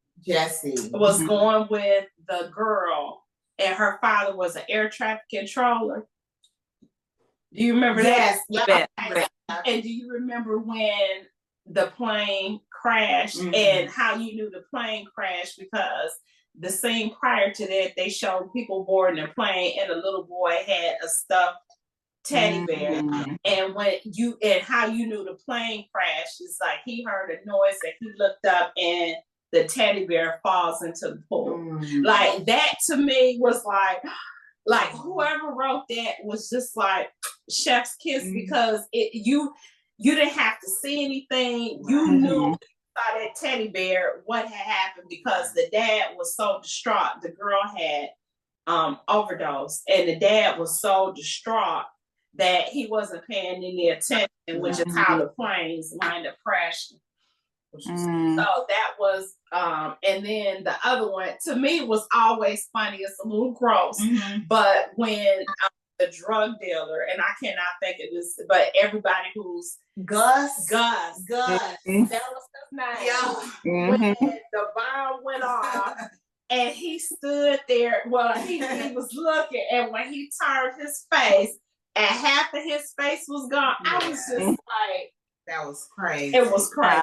was going with the girl, and her father was an air traffic controller? Do you remember that? Yes. And do you remember when the plane crashed and how you knew the plane crashed? Because the scene prior to that, they showed people boarding a plane and a little boy had a stuffed teddy bear. And how you knew the plane crashed is like he heard a noise and he looked up and the teddy bear falls into the pool. Like that to me was like whoever wrote that was just like chef's kiss, because you didn't have to see anything. You knew saw that teddy bear, what had happened, because the dad was so distraught. The girl had overdosed, and the dad was so distraught that he wasn't paying any attention, which is how the planes wind up crashing. So that was, and then the other one to me was always funny. It's a little gross, but when the drug dealer, and I cannot think of this, but everybody who's Gus. That was his name. When the bomb went off, and he stood there. Well, he was looking, and when he turned his face, and half of his face was gone. I was just like, that was crazy. It was crazy.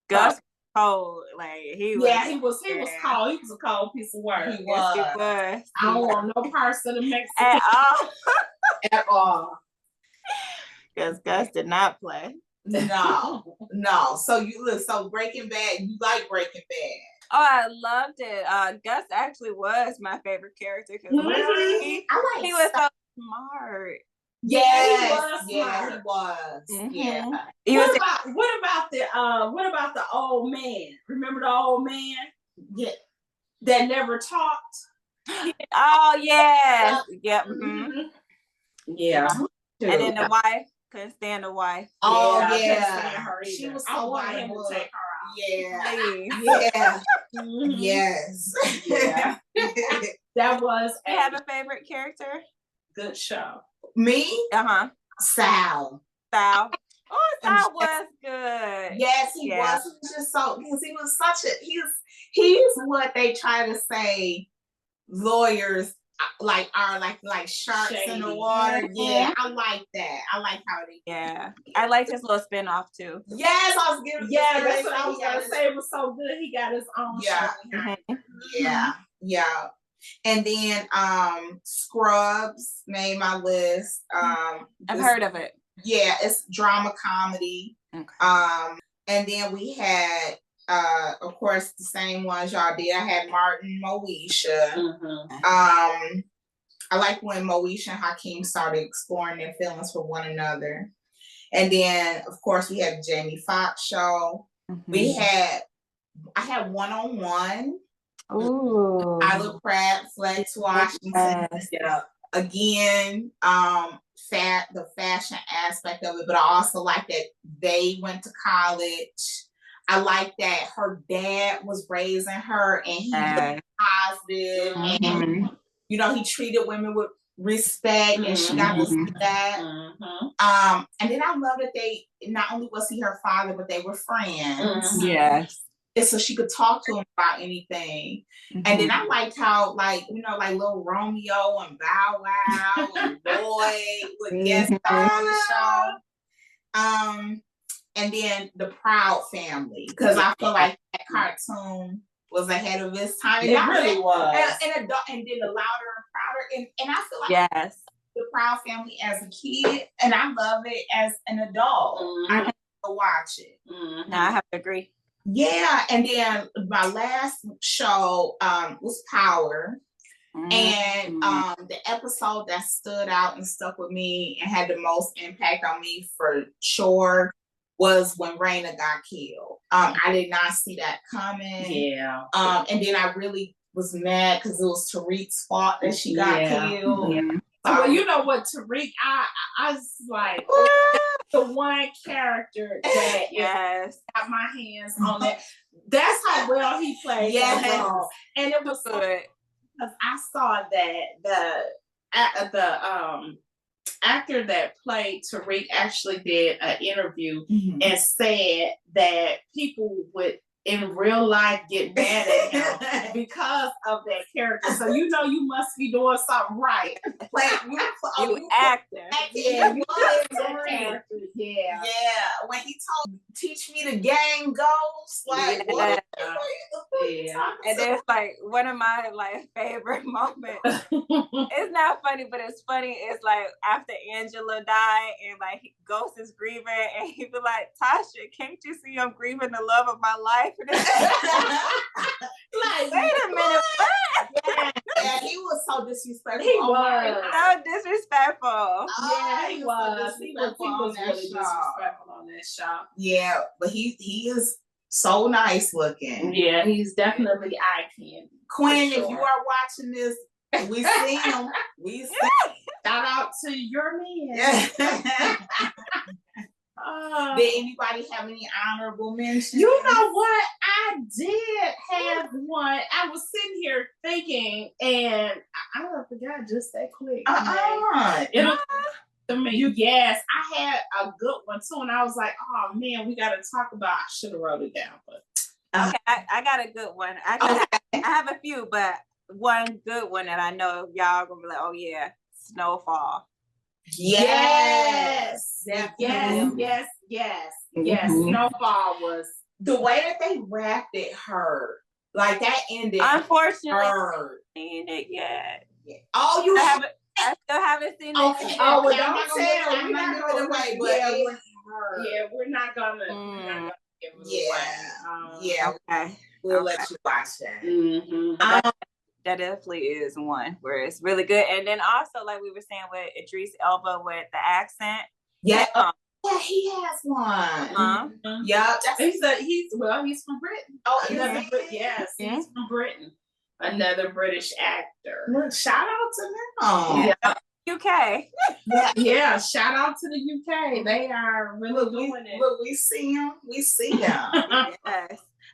Gus cold, like he was. Yeah, he was cold. He was a cold piece of work. He was. I don't want no parts of the Mexican at all. At all. Because Gus did not play. No. So so Breaking Bad, you like Breaking Bad? Oh, I loved it. Gus actually was my favorite character because he was so smart. Yeah, he smart. was. Yeah. What about the old man? Remember the old man? Yeah. That never talked? Oh yeah. Yep. Yeah. And then the wife, couldn't stand the wife. Oh yeah. She was so wanted him to take her out. Yeah. Yes. Yeah. That was You have a favorite character? Good show. Me? Sal. Oh, Sal was good. Yes, he was. He was just so, because he was such a, he's what they try to say lawyers are like sharks in the water. Yeah, I like that. I like how they. Yeah, I liked his little spinoff too. Yes, I was giving. Yeah, that's what I was gonna say. It was so good. He got his own show. Yeah. And then Scrubs made my list. I've heard of it. Yeah, it's drama comedy. Okay. And then we had of course the same ones y'all did. I had Martin, Moesha. I like when Moesha and Hakeem started exploring their feelings for one another. And then of course we had the Jamie Foxx show. I had One-on-One. Ooh. Isla Pratt, Flex Washington. Yeah. Again, the fashion aspect of it, but I also like that they went to college. I like that her dad was raising her and he was positive and he treated women with respect and she got to see that. And then I love that they not only was he her father, but they were friends. Yes. And so she could talk to him about anything. And then I liked how, like little Romeo and Bow Wow and Boy would guest star on the show. And then the Proud Family, because I feel like that cartoon was ahead of its time. It really was. And then the Louder and Prouder. And I feel like the Proud Family as a kid, and I love it as an adult. I have to watch it. No, I have to agree. Yeah, and then my last show was Power. And the episode that stood out and stuck with me and had the most impact on me for sure was when Raina got killed. I did not see that coming. Yeah. And then I really was mad because it was Tariq's fault that she got killed. Well, you know what, Tariq, I was like, the one character that Yes. got my hands on that. That's how well he played that role. And it was good. Because I saw that the actor that played Tariq actually did an interview and said that people would in real life get mad at him because of that character. So you know you must be doing something right. You acting. Yeah, you was that character. Yeah. Yeah. When he told teach me the game goes, like what? Yeah. And then it's like one of my like favorite moments. It's not funny, but it's funny. It's like after Angela died and like Ghost is grieving and he be like, Tasha, can't you see I'm grieving the love of my life? Like, wait a minute, what? Yeah, he was so disrespectful. He was so disrespectful. Yeah, he was. He was really show. disrespectful on that show. Yeah, but he is so nice looking. Yeah, he's definitely eye candy. Quinn, if you are watching this, we see him. We see him. Shout out to your man. Did anybody have any honorable mentions? You know what? I did have one. I was sitting here thinking, and I forgot just that quick. It'll to me. Yes, I had a good one too, and I was like, "Oh man, we got to talk about." I should have wrote it down, but okay, I got a good one. I have a few, but one good one that I know y'all gonna be like, "Oh yeah, Snowfall." Yes. Yes. Snowfall was the way that they wrapped it hurt. Like that ended. Unfortunately, hurt. Seen it yet. Yeah. Oh, you haven't. I still haven't seen it. Okay. Oh, well, don't tell. We're not going to away, but we're not gonna give it away. Yeah. Okay. We'll let you watch that. That definitely is one where it's really good. And then also, like we were saying with Idris Elba with the accent. Yeah. Yeah, he has one. Yeah. He's from Britain. Oh, yes, he's from Britain. Another British actor. Shout out to them. UK. Yeah, shout out to the UK. They are really doing it. Look, we see them. Yes.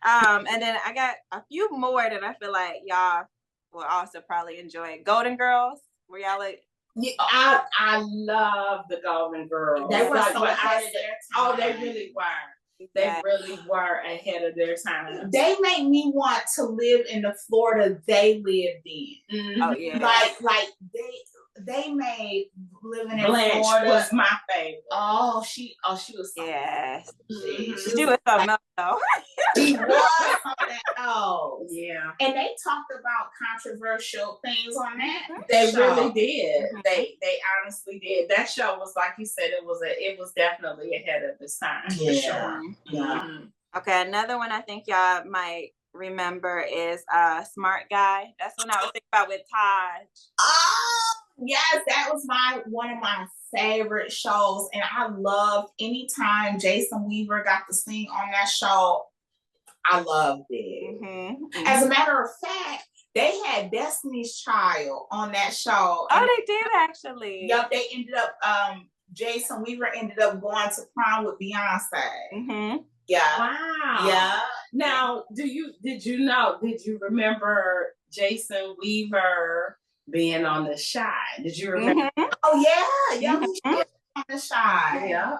And then I got a few more that I feel like y'all will also probably enjoy. Golden Girls. Were y'all like? Yeah, I love the Golden Girls. They were so ahead of their time. Oh, they really were. They really were ahead of their time. They make me want to live in the Florida they lived in. Oh yeah. Like they made living in Blanche Florida was my favorite. She was something. Yes. She was something else though. She was something else. Yeah. And they talked about controversial things on that. They really did. They honestly did. That show was, like you said, it was definitely ahead of its time. For sure. Yeah. Okay, another one I think y'all might remember is Smart Guy. That's what I was thinking about with Taj. Oh yes, that was one of my favorite shows, and I loved anytime Jason Weaver got to sing on that show. I loved it. As a matter of fact, they had Destiny's Child on that show. Oh, they did actually. Yep, they ended up. Jason Weaver ended up going to prom with Beyonce. Yeah. Wow. Yeah. Now, did you remember Jason Weaver being on The Shy? Did you remember? Oh yeah, he was on The Shy. Yeah.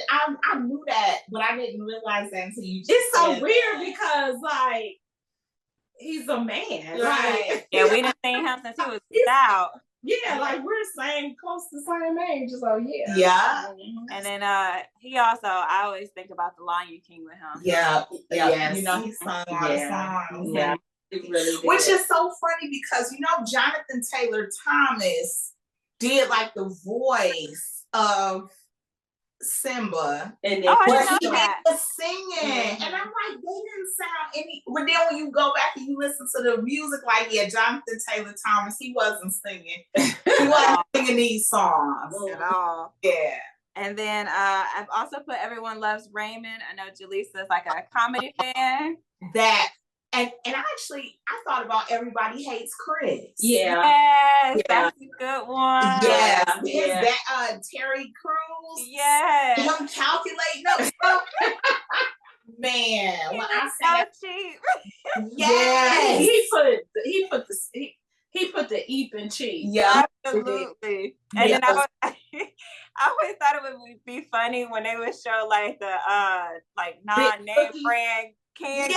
I knew that, but I didn't realize that until you. It's so weird because like he's a man, right? Yeah, we didn't see him since he was out. Yeah, like we're close to the same age. So yeah. Yeah. And then he also, I always think about the Lion King with him. Yeah. Yes. You know, he sung all the songs. Yeah. Really did. Which is so funny because Jonathan Taylor Thomas did like the voice of Simba, and he was singing, and I'm like, they didn't sound any. But then when you go back and you listen to the music, like Jonathan Taylor Thomas, he wasn't singing. He wasn't singing these songs at all. Yeah. And then I've also put Everyone Loves Raymond. I know Jaleesa's like a comedy fan. That And actually, I thought about Everybody Hates Chris. Yeah. Yes, that's a good one. Yes, Yeah. that Terry Crews. Yes. Him calculating up stuff. Man, He when I was say that, so cheap. yes, he put the eep in cheese. yeah, Absolutely. And then I always thought it would be funny when they would show like the like non-name brand candy.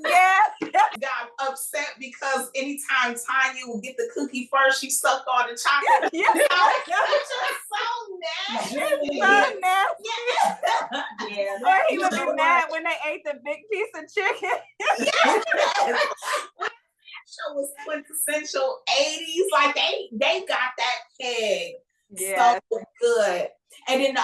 Yeah. Got upset because anytime Tanya would get the cookie first, she sucked all the chocolate. Yeah. It's just so nasty. So nasty. Yeah. Or he would be mad when they ate the big piece of chicken. Yes. Show was quintessential 80s. Like they got that peg so good. And then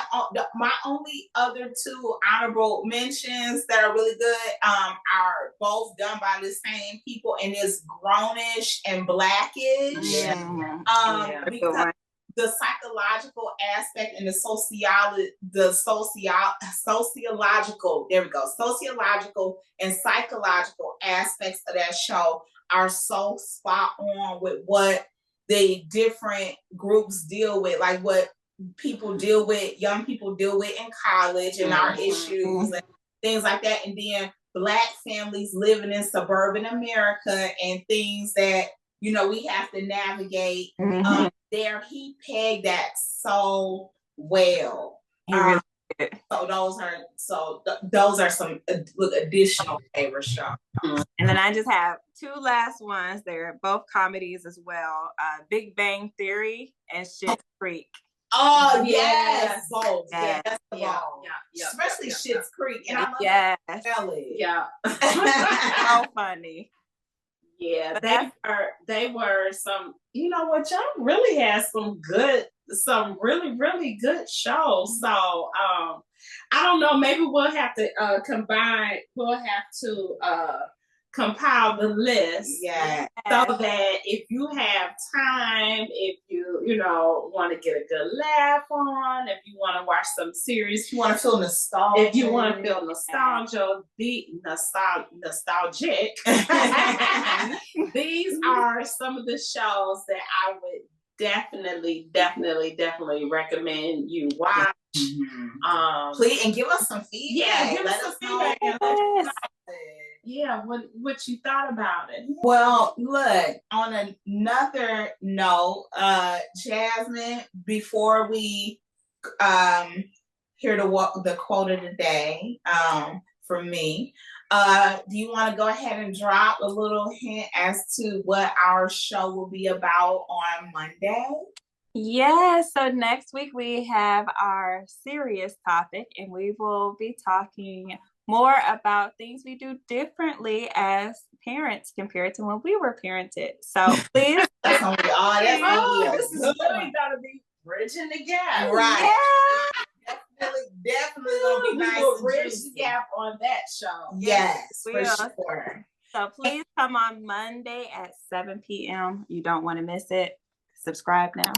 my only other two honorable mentions that are really good are both done by the same people, and is Grownish and Blackish. Because the psychological aspect and the sociological and psychological aspects of that show are so spot on with what the different groups deal with, like what people deal with, young people deal with in college, and our issues and things like that. And then Black families living in suburban America and things that, you know, we have to navigate. There, he pegged that so well. So those are some additional favorite shows. And then I just have two last ones. They're both comedies as well. Big Bang Theory and Schitt's Creek. Oh yes, both. Yes. Especially Schitt's Creek. And I love Ellie. Yeah. So funny. Yeah, they were some, you know what, y'all really had some really, really good shows. So I don't know, maybe we'll have to compile the list. Yeah. So that if you have time, if you know, want to get a good laugh on, if you want to watch some series, if you want to feel nostalgia. If you want to feel nostalgic. These are some of the shows that I would definitely recommend you watch. Please, and give us some feedback. Yeah, give us some feedback. Yeah, what you thought about it? Well, look, on another note, Jasmine, before we hear the quote of the day from me, do you want to go ahead and drop a little hint as to what our show will be about on Monday? Yeah, so next week we have our serious topic, and we will be talking more about things we do differently as parents compared to when we were parented. So please. This is really gotta be bridging the gap. Right. Yeah. Definitely gonna be nice. We will bridge the gap on that show. Yes, for sure. So please come on Monday at 7 p.m. You don't want to miss it. Subscribe now.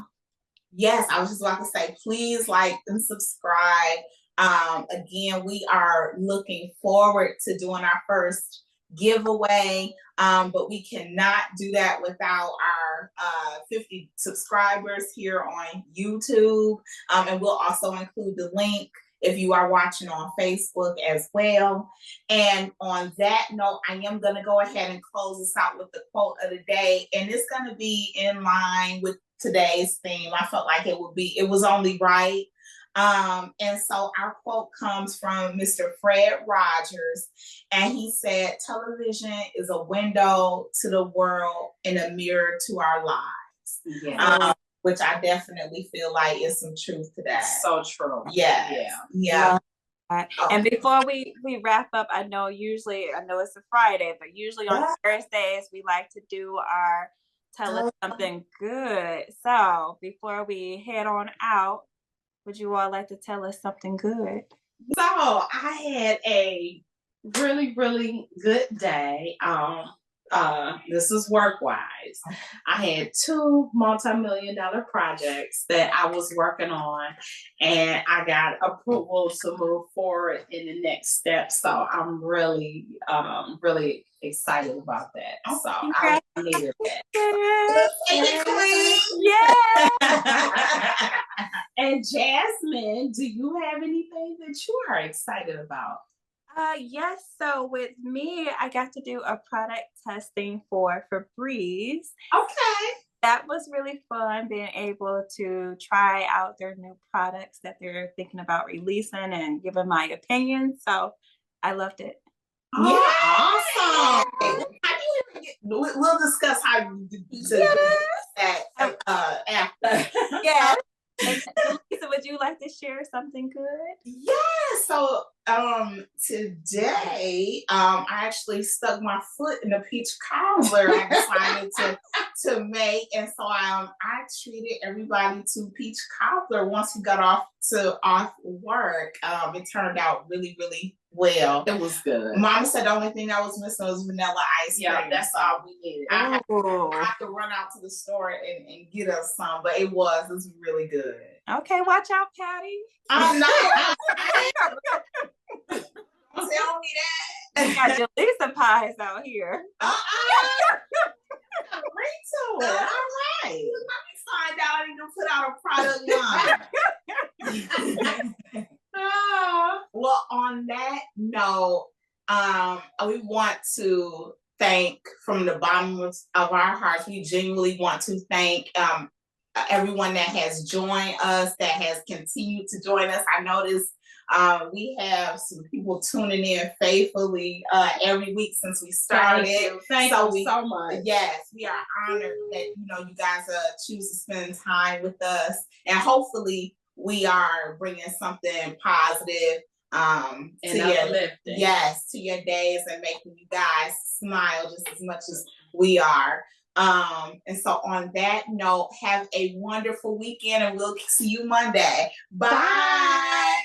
Yes, I was just about to say, please like and subscribe. Again, we are looking forward to doing our first giveaway, but we cannot do that without our 50 subscribers here on YouTube. And we'll also include the link if you are watching on Facebook as well. And on that note, I am going to go ahead and close this out with the quote of the day. And it's going to be in line with today's theme. I felt like it was only right. And so our quote comes from Mr. Fred Rogers, and he said, television is a window to the world and a mirror to our lives. Yeah. Which I definitely feel like is some truth to that. So true. Yeah. And before we wrap up, I know it's a Friday, but usually on Thursdays we like to do our Tell Us Something Good. So before we head on out, would you all like to tell us something good? So I had a really, really good day. this is work-wise. I had 2 multi-million-dollar projects that I was working on, and I got approval to move forward in the next step. So I'm really, really excited about that. So I needed that. Yeah. And Jasmine, do you have anything that you are excited about? Yes. So with me, I got to do a product testing for Bridg. Okay. That was really fun being able to try out their new products that they're thinking about releasing and giving my opinion. So I loved it. Yeah, awesome. How do you even we'll discuss how you do that after. Yes. And Lisa, would you like to share something good? Yeah, so today I actually stuck my foot in the peach cobbler I decided to make, and so I treated everybody to peach cobbler once we got off work. It turned out really, really well. It was good. Mama said the only thing that was missing was vanilla ice cream. Yeah, that's all we needed. I have to run out to the store and get us some, but it was really good. Okay, watch out, Patty. I'm not. Don't tell me that. You got your Lisa pies out here. Bring to it. All right. Let me find out I need to put out a product line. Well, on that note, we want to thank from the bottom of our hearts. We genuinely want to thank everyone that has joined us, that has continued to join us. I noticed we have some people tuning in faithfully every week since we started. Thank you so much. Yes, we are honored that you guys choose to spend time with us, and hopefully we are bringing something positive and uplifting. Yes, to your days and making you guys smile just as much as we are. And so on that note, have a wonderful weekend, and we'll see you Monday. Bye.